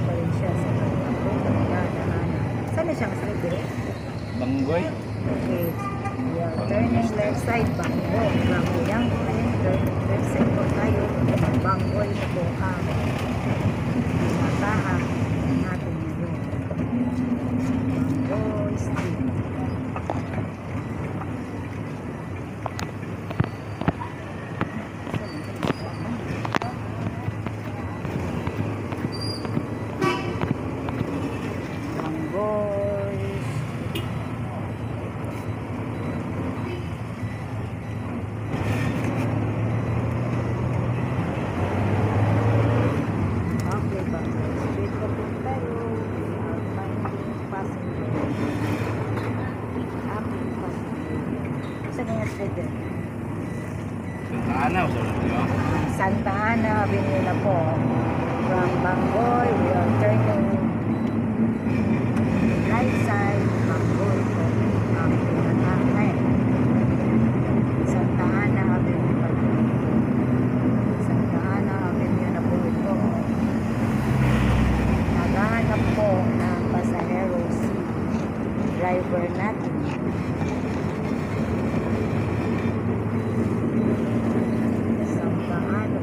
Ana, usulan niyo. Santa Ana Avenue na po. From Bangor, we are turning right side, Bangor po. Santa Ana Avenue na po. Santa Ana Avenue na po ito. Naghahanap po ng pasahero si driver natin. Santa Ana.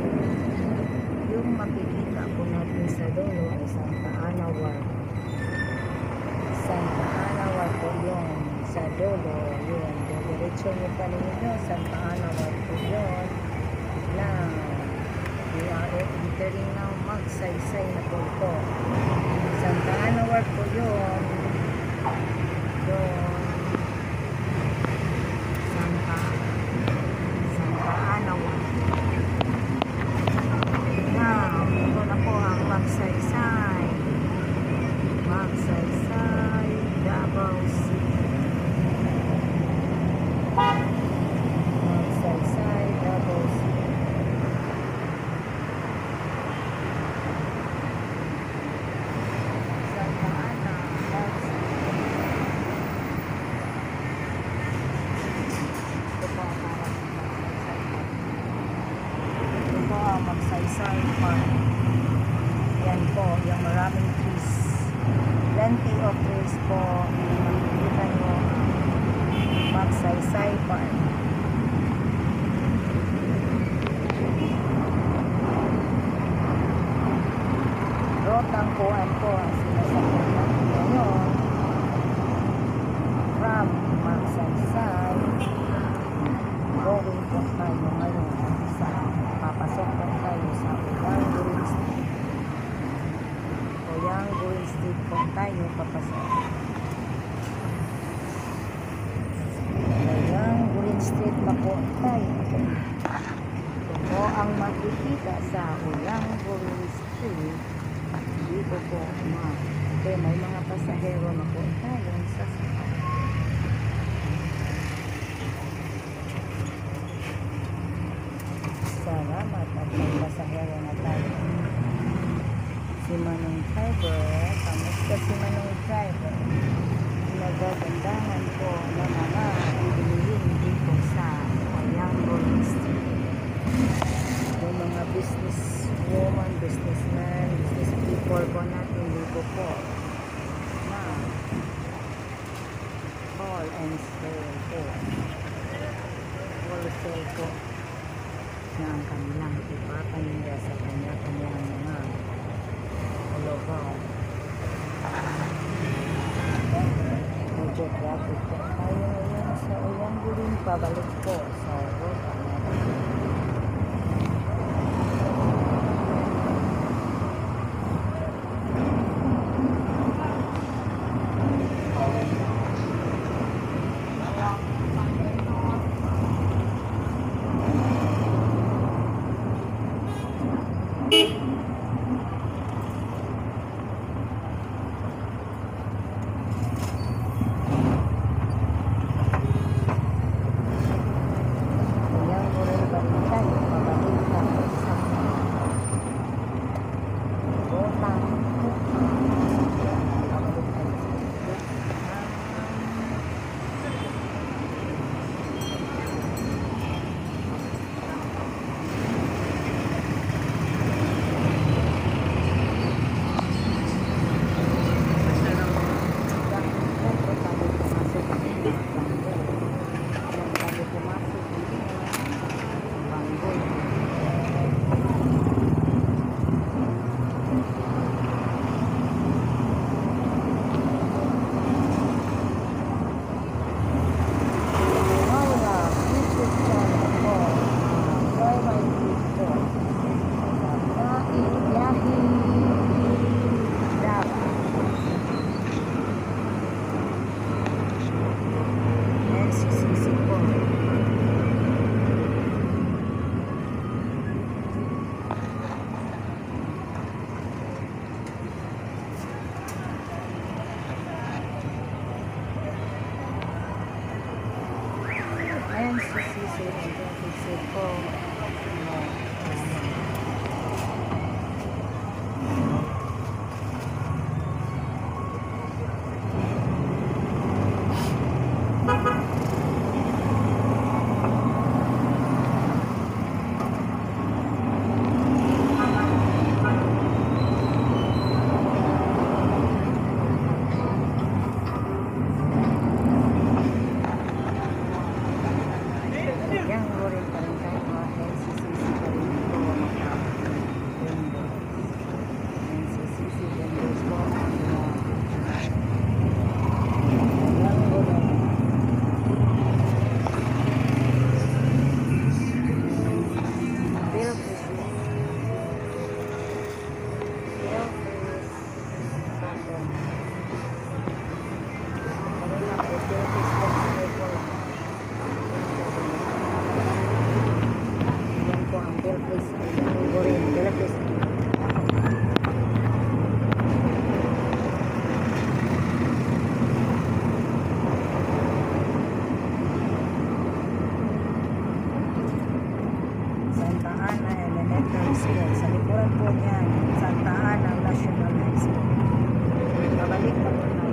Yung makikita po natin sa dulo ay Santa Ana Ward. Santa Ana Ward po yun. Sa dulo, yun. Diretso nyo pa ninyo, Santa Ana Ward po yun. Na we are entering now Magsaysay na po ito. Santa Ana Ward po yun. Yun. Santa Ana Ward. Now, ito na po ang Magsaysay. Magsaysay, Davao City. Magsaysay, Davao City. Santa Ana, Magsaysay. Ito po ang parang Magsaysay. Ito po ang Magsaysay Park. Yan po, yung maraming trees. Plenty of trees po. Makikita nyo Magsaysay Park. Rotang kuhan po ang sinasakyan natin ngayon. From Magsaysay, going po tayo ngayon sa papasok po tayo sa Uyang Street. Uyang Street po tayo papasok. Uyang Street na po tayo. Ito po ang makikita sa Uyang Street. Dito po may mga pasahero na po tayo sa salamat at may pasahero na tayo. Si Manong Driver, kamusta si Manong Driver? Nagagandahan po ng mga ibilihin dito sa Uyang Street. Yung mga business woman, businessman, business people po natin dito po na call and sale po. Wholesale po na ang kanilang ipapaninda sa kanya-kanyang mga lugar. Medyo traffic po tayo ngayon sa Uyang Gurin, pabalik po sa road natin. Uyang Gurin pa rin likuran po niyan, Santa Ana National High School. Pabalik pa po tayo.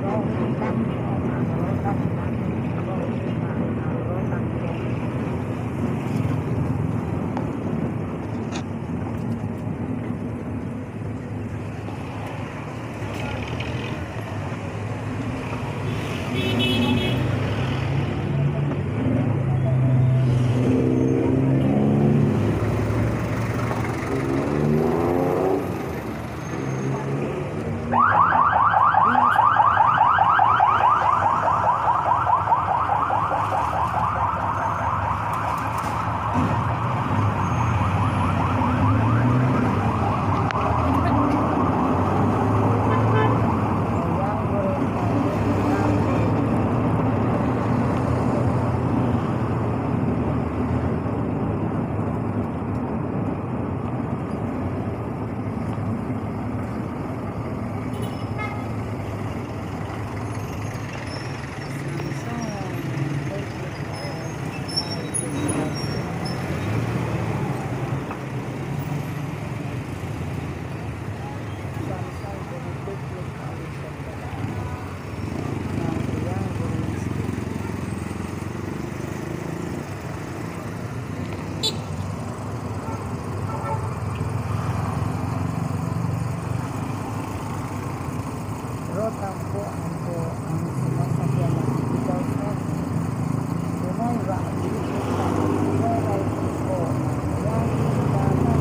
Going back home, ang rotang natin. Going back, ang rotang home. Rotang po ang sinasakyan ng ikaw sa Pinoy Rock YouTube channel. Joyride po ng Yahing Dama.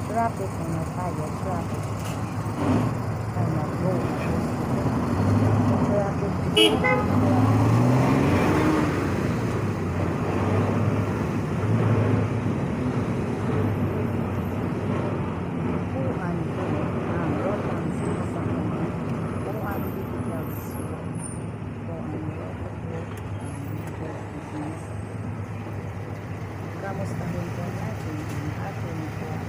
Traffic na tayo, traffic. Tama po. Traffic. Puan po ang rotang sinasakyan. Puan details. Puan rota po ang business. Kamustahin po natin ang ating puan.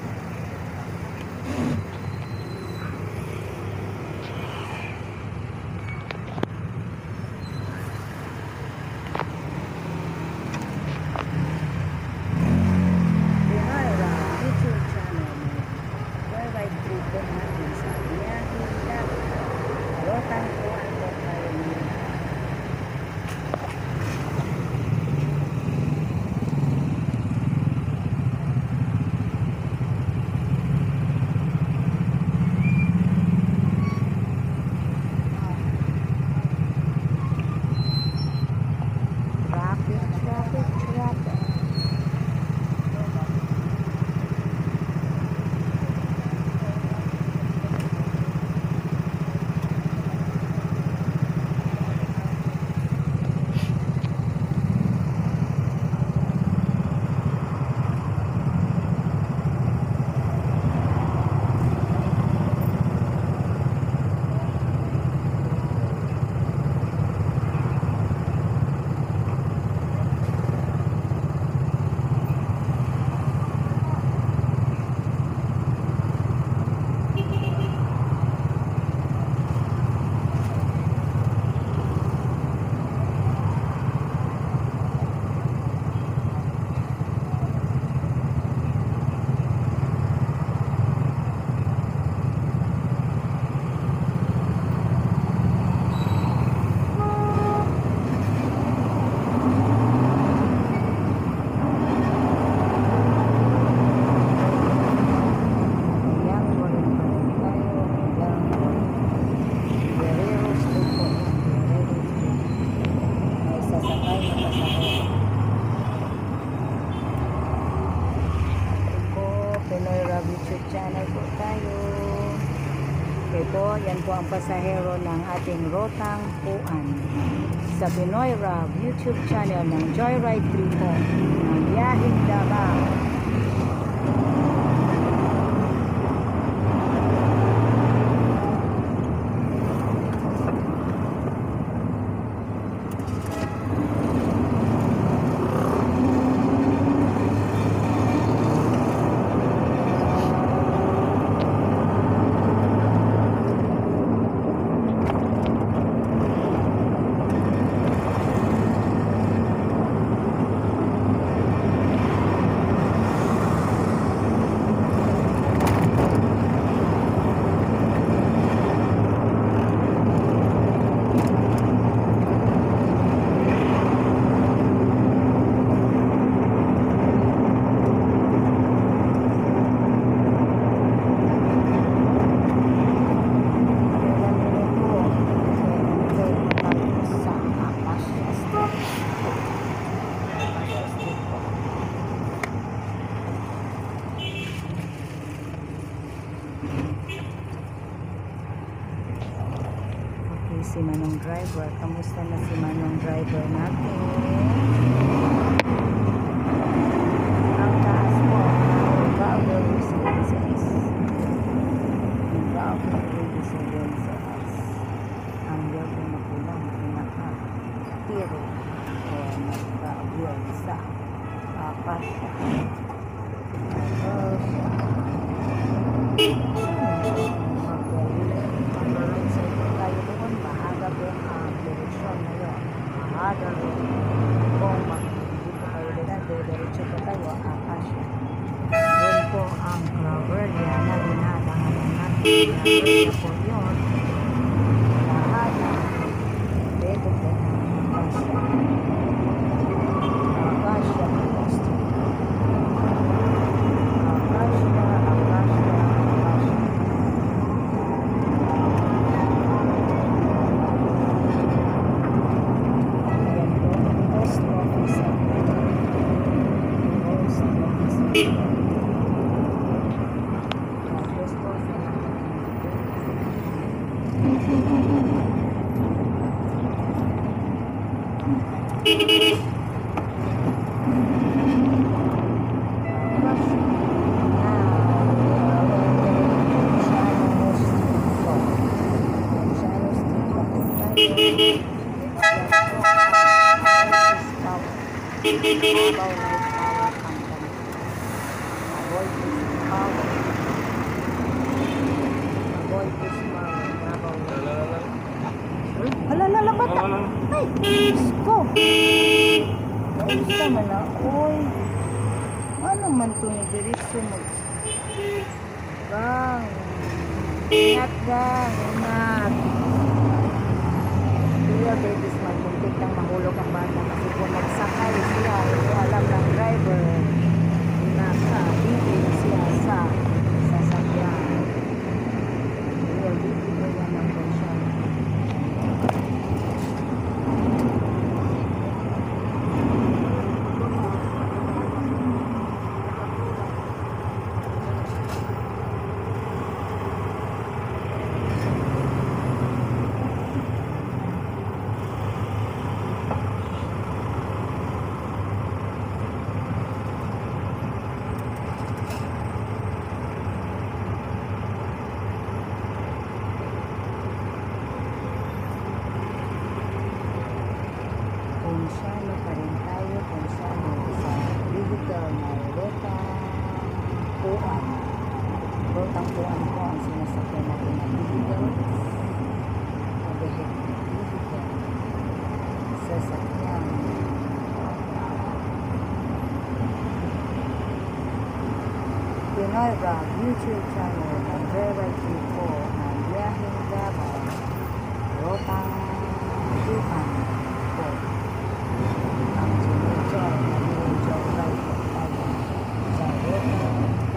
YouTube channel po tayo. Okay po, yan po ang pasahero ng ating Rotang Puan sa Pinoy Rob YouTube channel ng Joyride 3 po ng Yahing Davao. si Manong Driver. Kamusta na si Manong Driver natin? Ang taas po, Vowel Residences. Vowel Residences. Ang building na pulang pinaka-tiro o nagka-build sa Pasha. Mag-right side po tayo doon. Maaga po ang direksyon na yun. Maaga rin. Kung hindi po kayo diretso po tayo, Pasha. Doon po ang Claveria na dinadahanan natin. Claveria po yun. Lahada. Dito po ang Pasha. Pasha po street. Hala, bata. Ay, Diyos ko. Nausa man na, oy. Ano man ito ni diretso mag... Gang. Ingat, gang. Ingat. Kuya, babies, magpuntik lang mahulog ang bata kasi kung nagsakay siya, hindi alam ng driver, naka-bibig siya sa sasakyan. Kuya, bibig ko yan ang pensyon. Konsyano pa rin tayo, konsyano sa vehicle na rotang puan po ang sinasakyan natin na vehicle sasakyan Pinoy Vlog YouTube channel ng Joyride po ng biyaheng Davao rotang puan po ang sinunod na medyo right po tayo sa rotang puan.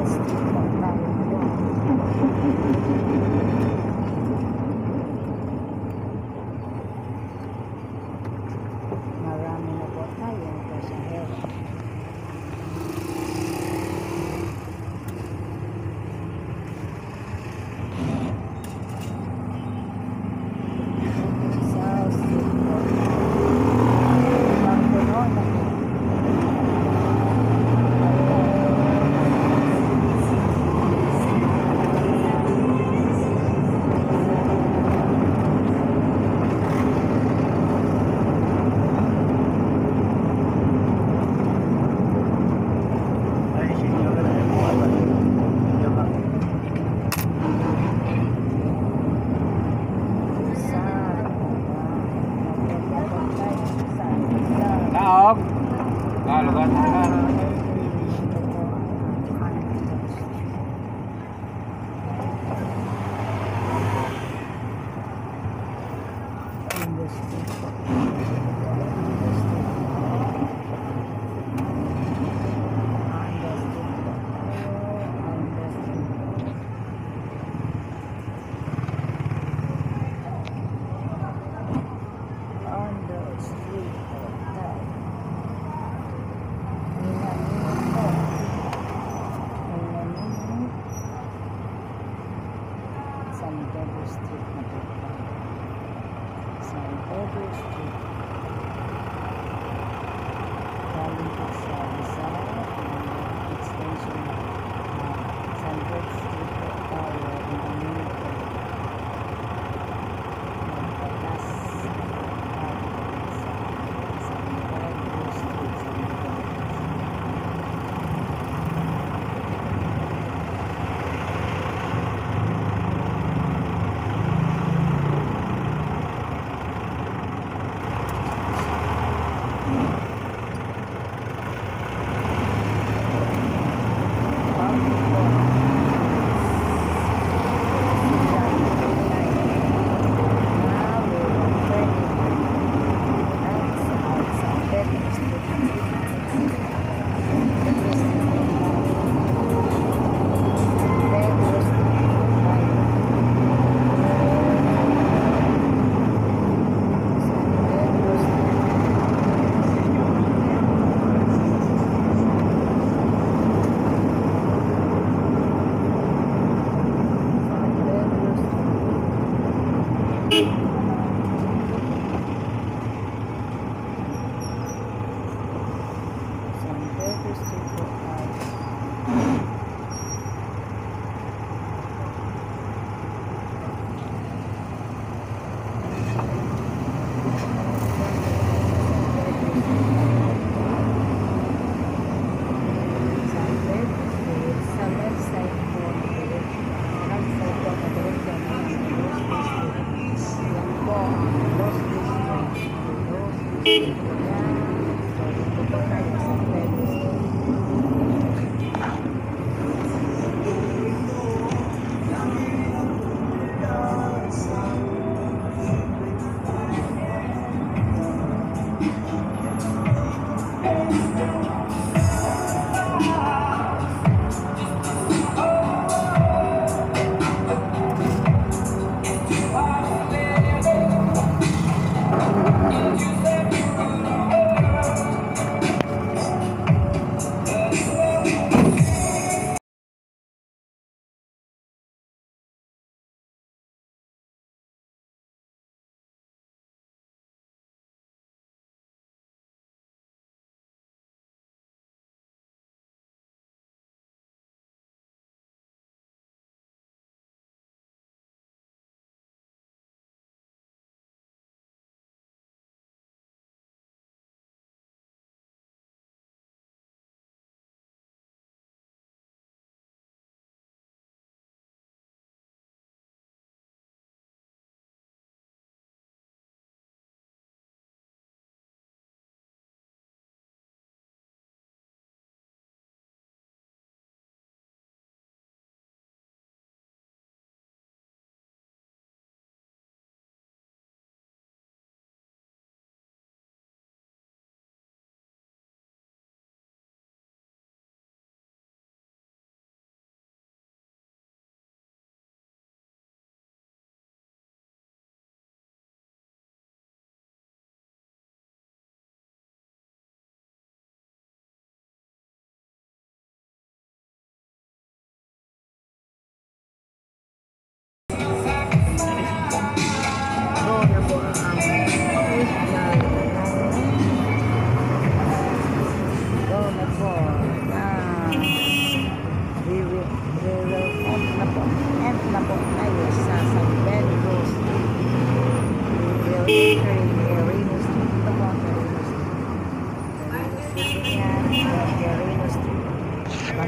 street lang tayo ngayon. Marami na po tayong pasahero. South Street po. Ang puno na po.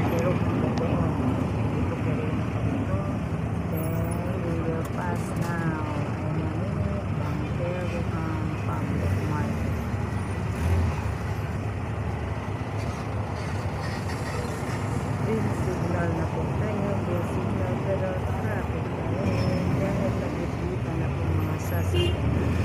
Pero doon, dito pa rin ako. Then, we will pass now. And a minute, from there we public market. Green signal na po tayo. Green signal pero traffic na rin. Dahil nagkikita na po mga sasakyan.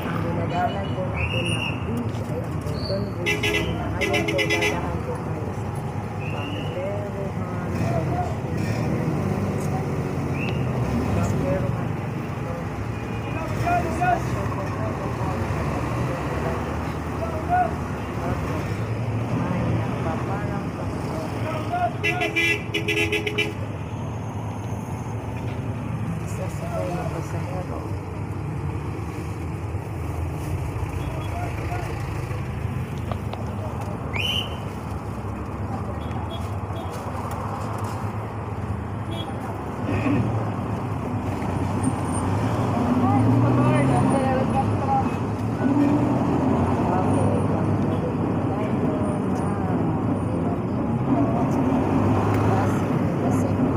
Ang dinadalan po natin na beach ay ang Bolton Beach na ngayon po dadaan po tayo sa Bangkeruhan Bangkeruhan ay nagpaparang isa sa mga pasahero. Kasi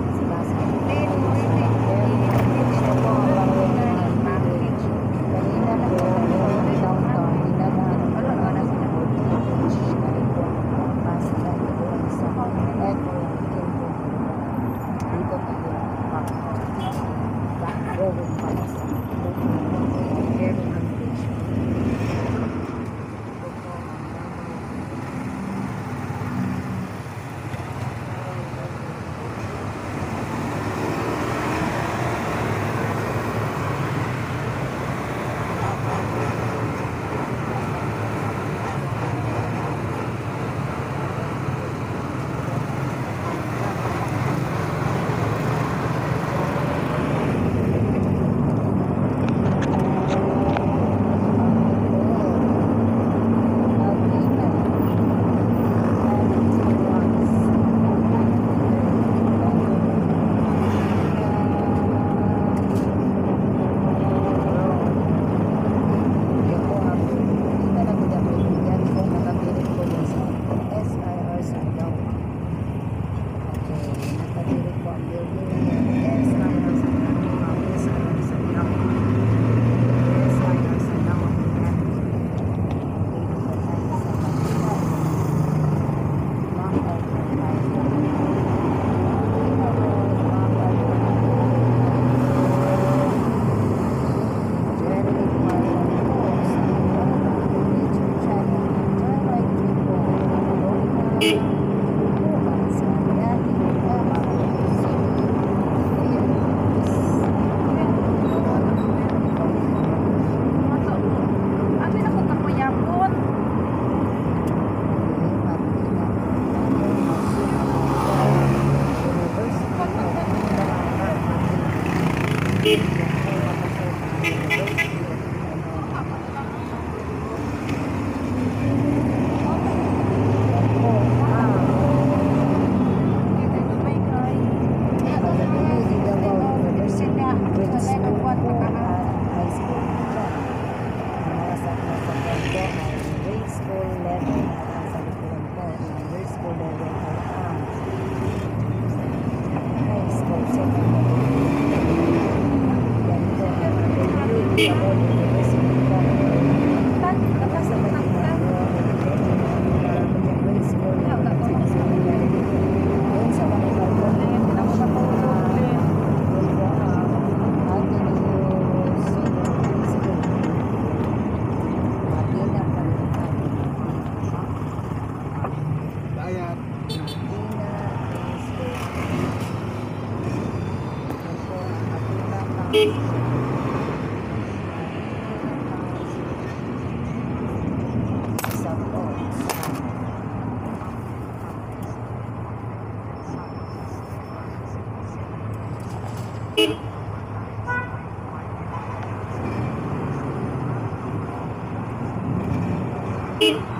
Riri.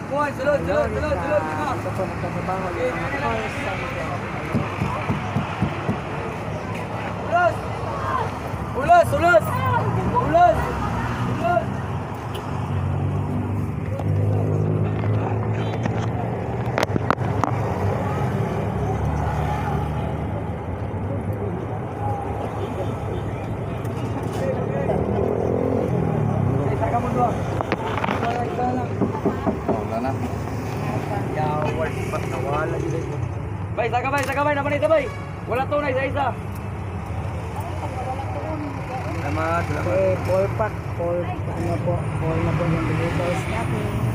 Kuat. Sulod. Ito po nagtatrabaho yung mga cars sa Ulos. Sakabay naman ito, bay. Wala tunay sa isa. Salamat. Paul na po yung deliveries natin.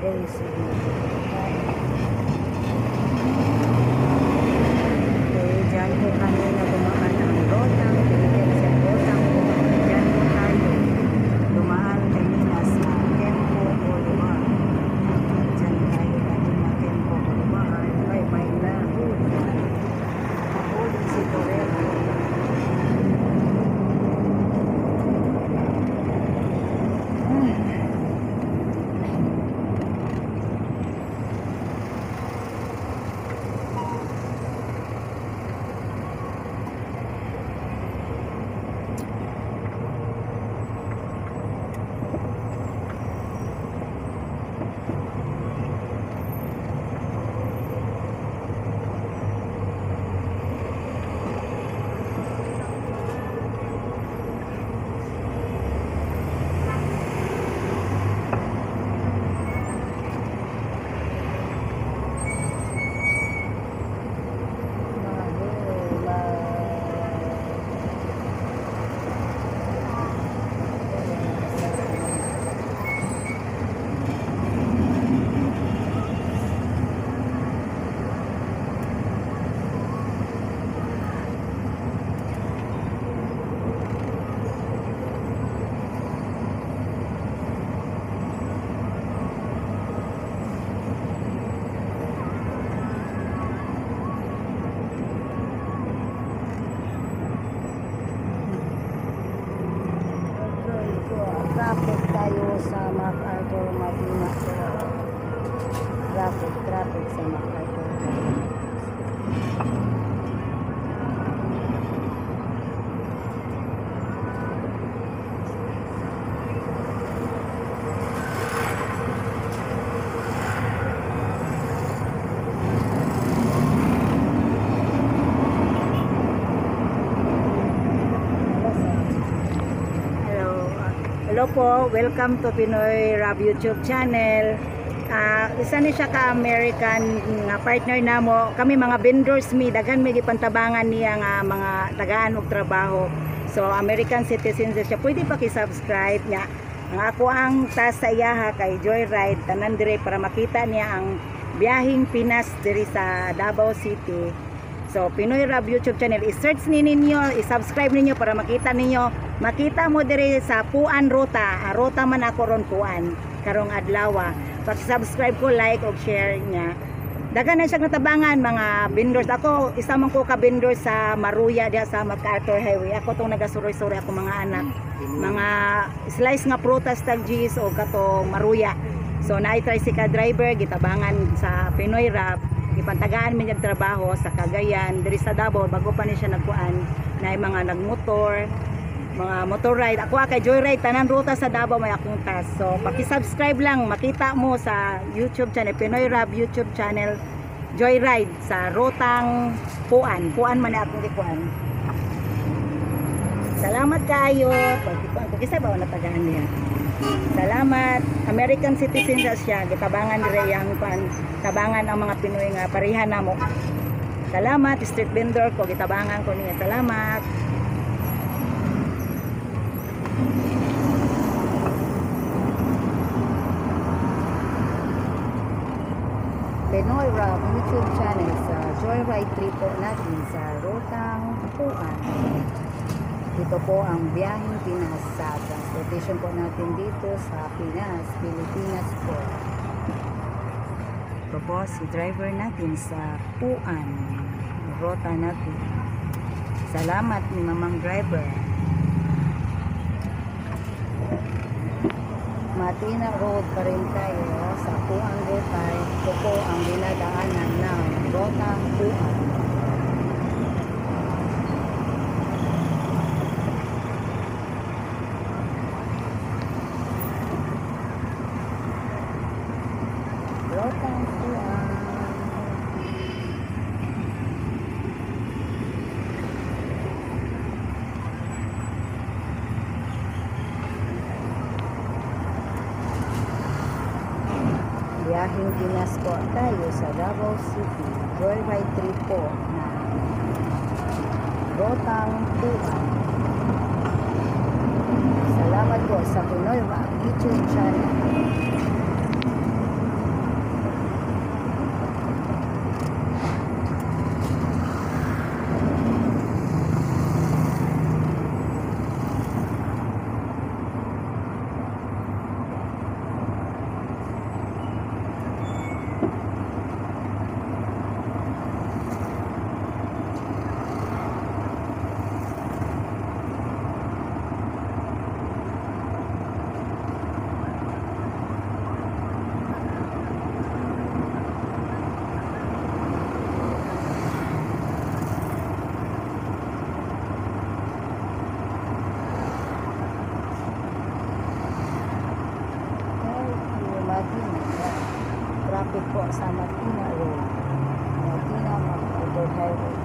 Very significant. Traffic tayo sa MacArthur Madina. Traffic sa MacArthur. Hello po, welcome to Pinoy Rab YouTube channel. Isa ni siya ka-American nga partner namo. Kami mga vendors daghan may gipantabangan niya nga mga tagaan og trabaho. So American citizen siya. Pwede pa ki-subscribe niya. Ang ako ang task sa iyaha kay Joyride tanan dire para makita niya ang biyaheng Pinas diri sa Davao City. So Pinoy Rab YouTube channel, i-search ninyo, i-subscribe ninyo para makita ninyo. Makita mo diri sa Puan Ruta. Ruta man ako ron Puan karong adlaw. Pag-subscribe ko, like o share niya. Daghan na siya natabangan mga vendors. Ako isa man ko ka vendor sa Maruya diha sa MacArthur Highway. Ako tong nagasuroy-suroy ako mga anak. Mga slice nga prutas tag G's o katong Maruya. So naay tricycle driver gitabangan sa Pinoy Rab. Ipantagaan mi niyang trabaho sa Cagayan diri sa Davao bago pa ni siya nagkuan na mga nagmotor, mga motor ride. Ako kay Joyride tanan ruta sa Davao may akong task. So paki-subscribe lang, makita mo sa YouTube channel Pinoy Rab YouTube channel Joyride sa rutang Puan man akong gikuan. Salamat kayo. Pag-isa ba natagaan niya? Salamat. American citizen siya. Gitabangan dire yang tabangan ang mga Pinoy nga pareha namo. Salamat street vendor ko gitabangan ko niya. Salamat. Pinoy Rab YouTube channel sa Joyride trip po natin sa Rutang Puan. Ito po ang biyaheng Pinas sa transportation po natin dito sa Pinas, Pilipinas po. Ito po si driver natin sa Puan, rota natin. Salamat ni Mamang driver. Matina Road pa rin tayo sa Puan Rota. Ito po ang dinadaanan ng Rotang Puan. Rotang Puan. Biyaheng Pinas po tayo sa Davao City. Joyride trip po na Rotang Puan. Salamat po sa Pinoy Rab YouTube channel. Traffic po sa Matina Road. Matina MacArthur Highway.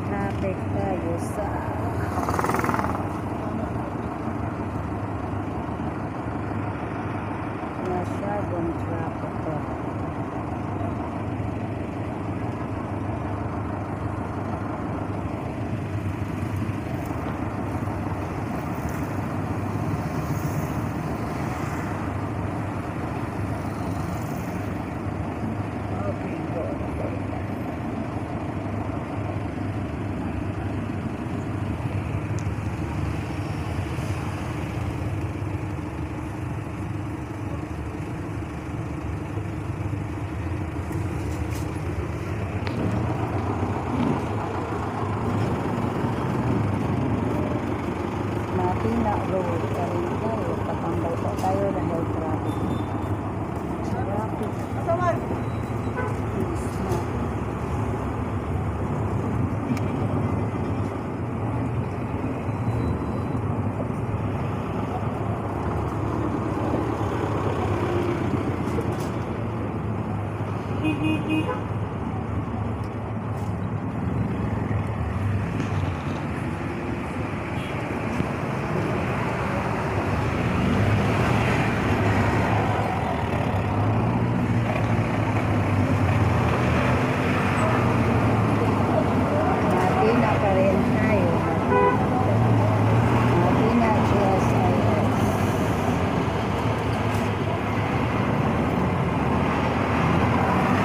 traffic tayo sa masyadong traffic to. Matina Road, kanina tayo, patambay pa tayo dahil traffic. Traffic. Is not. Matina pa rin tayo. Matina GSIS.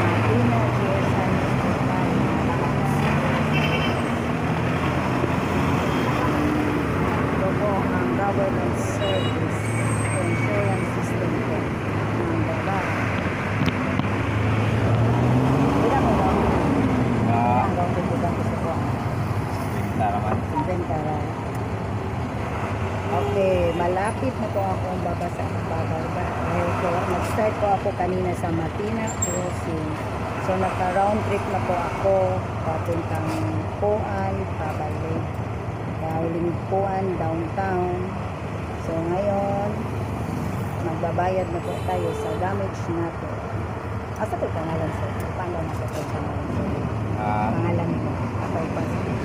Matina GSIS po tayo. Ito po ang government service insurance system po ng baba. Bilang mo lang. Hanggang tutugan ko sa buwan. Inventara. Okay, malapit na po akong bababa. Dahil po, nag-start po ako kanina sa Matina Crossing. So, naka-round trip na po ako papuntang Puan, pabalik. Dahil Puan, downtown. So, ngayon, magbabayad na po tayo sa damage nato. Asa po yung pangalan sir? Paano na po yung pangalan sir? Pangalan mo. Ako yung pangalan.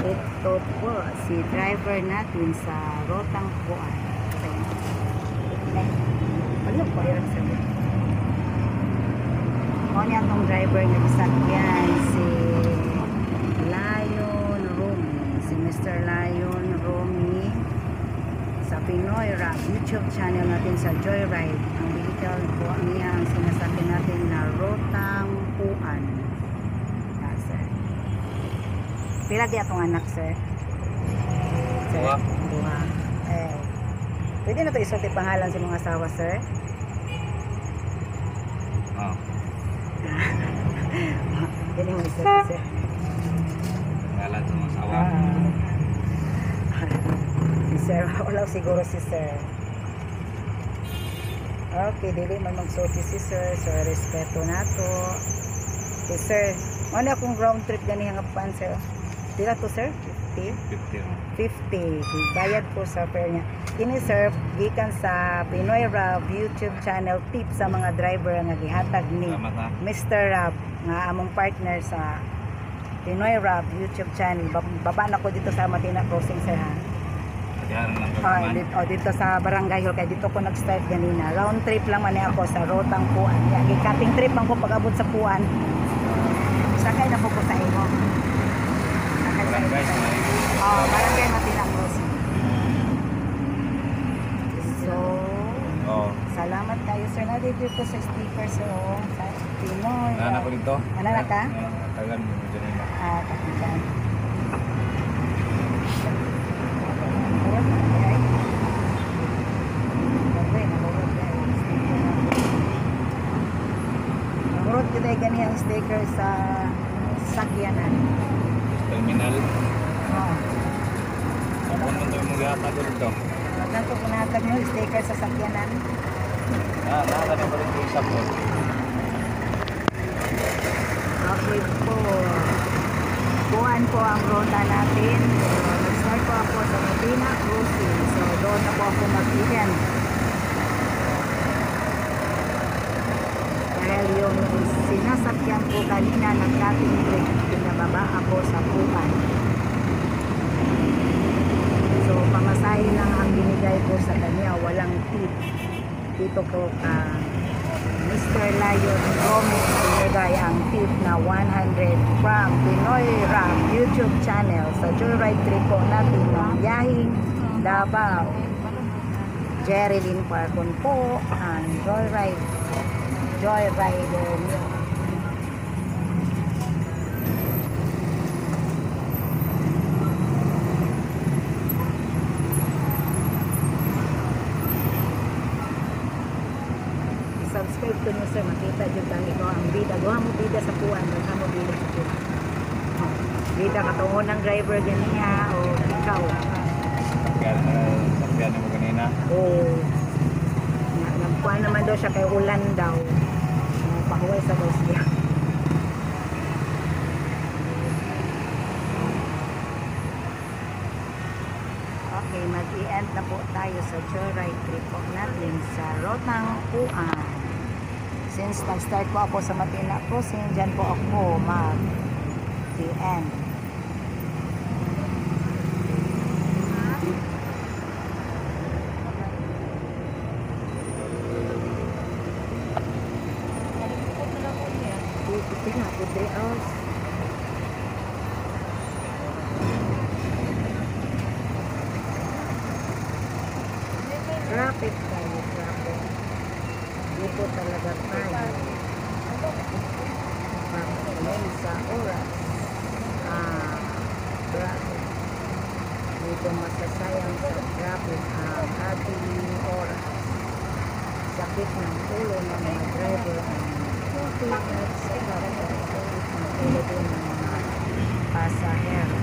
Ito po, si driver natin sa Rotang Puan. Ano po yung sabi? Kung niya itong driver na isakyan, si Lion Romy. Si Mr. Lion Romy sa Pinoy Rap YouTube channel natin sa Joyride. Ang vehicle po niya ang sinasakyan natin na Rotang Puan. Pila di atong anak, sir? Sir? Dua. Dua. Pwede na ito isulti pangalan sa mga asawa, sir? Pwede mo isulti, sir? Pangalan sa mga asawa. Si sir, wala siguro si sir. Okay, dili man magsulti si sir. So, respeto na to. Okay, sir. Ano akong ground trip ganihang kapan, sir? Dila to sir? 50? 50. Bayad po sa fare niya. Kini sir, gikan sa Pinoy Rab YouTube channel tip sa mga driver nga gihatag ni Mr. Rab nga among partner sa Pinoy Rab YouTube channel. Baba na ko dito sa Matina Crossing sir ha. Dito sa Barangay Hall kay dito ko nag-start ganina. Round trip lang man ako sa Rotang Puan. Gi-cutting trip man ko pag-abot sa Puan. Sakay na po sa imo. Barangay Matina Crossing. So, salamat kayo sir. Na-review ko sa sticker so sa Pinoy. Nana ko dito. Nana ka? Tagan mo dyan yun. Takitan. Nahurot kita gani ang sticker sa sakyanan. Terminal. Oo. Ano naman ito yung mag-ihatag ko dito? Magkano po natag mo sticker sa sakyanan? Nakakano ko rin yung isa po. Okay po. Puan po ang rota natin. So, nag-start po ako sa Matina Crossing. So, doon na po ako mag-event. Dahil yung sasakyan ko kanina nag-cutting break. Pinababa ako sa puan. So, pamasahe lang ang binigay ko sa kanya. Walang tip. Dito po ka Mr. Lion Gomez binigay ang tip na 100 from Pinoy Rock YouTube channel sa Joyride trip po natin ng biyahing Davao. Jerilyn Parcon po ang Joyrider niyo. Subscribe ko nyo sir, makita dyan kang ikaw ang bida. Gawa mo bida sa puwan, gawa mo bida sa puwan. Bida katungo ng driver ganiya o ikaw. Sakyan mo kanina. Oo. Nagpuan naman daw siya kay ulan daw. Pahuway sa daw siya. Okay, mag-i-end na po tayo sa Joyride trip po natin sa Rotang Puan. Since nag-start po ako sa Matina Crossing, dyan po ako mag-i-end. Tingnan po 3 hours. Traffic tayo, traffic. Dito talaga tayo. Pag-uwi sa oras. Traffic. Dito masasayang sa traffic ang ating oras. Sakit ng ulo ng mga driver ang traffic at sa traffic ng ulo din ng mga pasahero.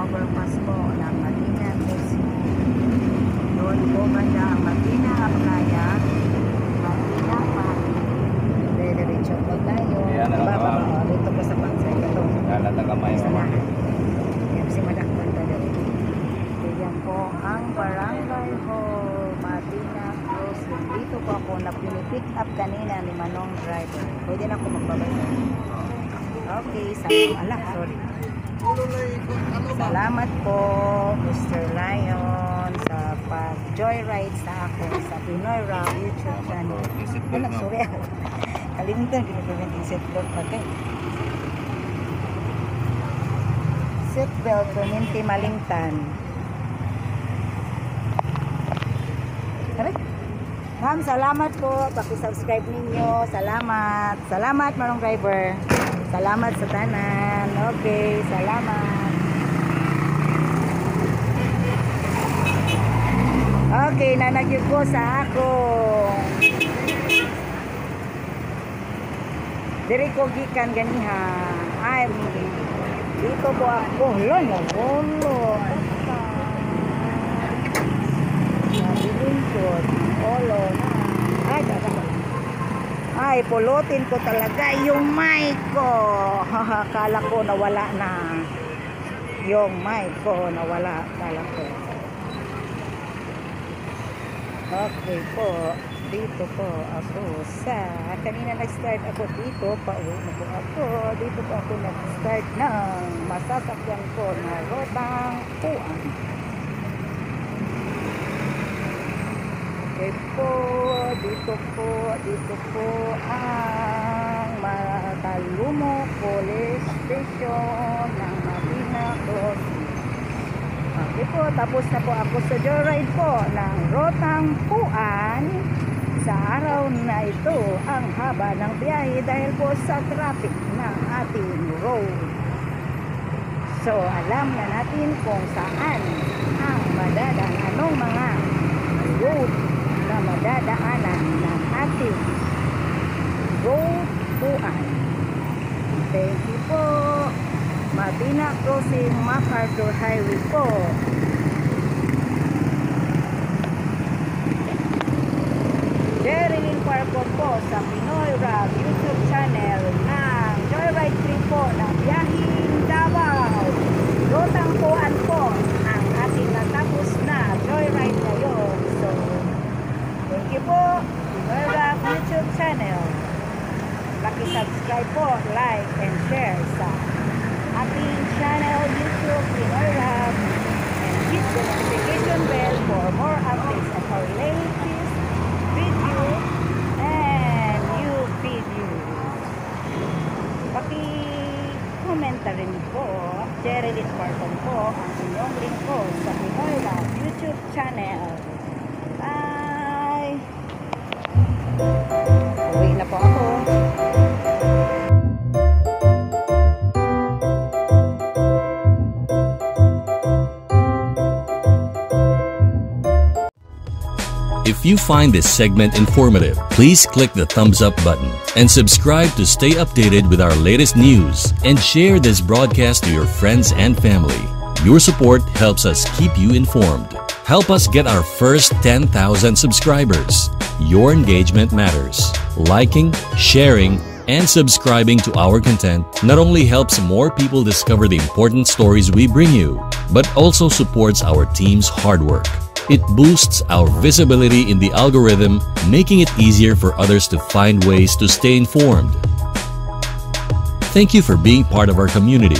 Overpass po ng Matina Crossing. Doon po banda ang Matina Aplaya. Matina pa. Diretso po tayo. Dito po sa pansay. Ito. Kalata kamay mo. Yan si Madakpan tayo. Yan po ang Barangay Hall Matina Crossing. Dito po ako na pinipick up kanina ni Manong driver. Pwede na ako magbabay. Okay, sorry. Salamat po Mr. Lion sa pag-joyride sa ako sa Pinoy Rock YouTube channel. Sorry. Kalimutan ginagawin yung seatbelt pa kayo. Seatbelt, kuminti malingtan. Ma'am, salamat po. Paki-subscribe ninyo. Salamat. Salamat, Manong driver. Salamat sa tanan. Okay, salamat. Okay, nanagyo ko sa ako. Diri ko gikan ganiha. Ay, dito po ako. Lolo. Nabilingkod. Olo. Ay, pulutin ko talaga yung mic ko. Kala ko nawala na. Yung mic ko nawala. Kala ko. Okay po. Dito po ako sa... Kanina nag-start ako dito. Pauwi na po ako. Dito po ako nag-start ng masasakyan ko na Rotang Puan. Okay po, dito po ang Matalumok Police Station ng Mabina Crossing. Okay po, tapos na po ako sa joyride po ng Rotang Puan. Sa araw na ito, ang haba ng biyahe dahil po sa traffic ng ating road. So, alam na natin kung saan ang anong mga road na madadaanan ng ating road Puan. Thank you po. Mabina Crossing, MacArthur Highway po. Jerilyn Parko po sa Pinoy Rap YouTube channel ng Joyride 3 po ng Biyahing Davao. Rotang Puan po ang ating natapos na Joyride ngayon. So, thank you po, Pinoy Rap YouTube channel. Paki-subscribe po, like, and share sa ating channel YouTube Pinoy Rap, and hit the notification bell for more updates of our latest video and new videos. Paki-comment rin po, Jerilyn Parton po ang inyong link po sa Pinoy Rap YouTube channel. Bye! Uwi na po ako. If you find this segment informative, please click the thumbs up button and subscribe to stay updated with our latest news, and share this broadcast to your friends and family. Your support helps us keep you informed. Help us get our first 10,000 subscribers. Your engagement matters. Liking, sharing, and subscribing to our content not only helps more people discover the important stories we bring you, but also supports our team's hard work. It boosts our visibility in the algorithm, making it easier for others to find ways to stay informed. Thank you for being part of our community.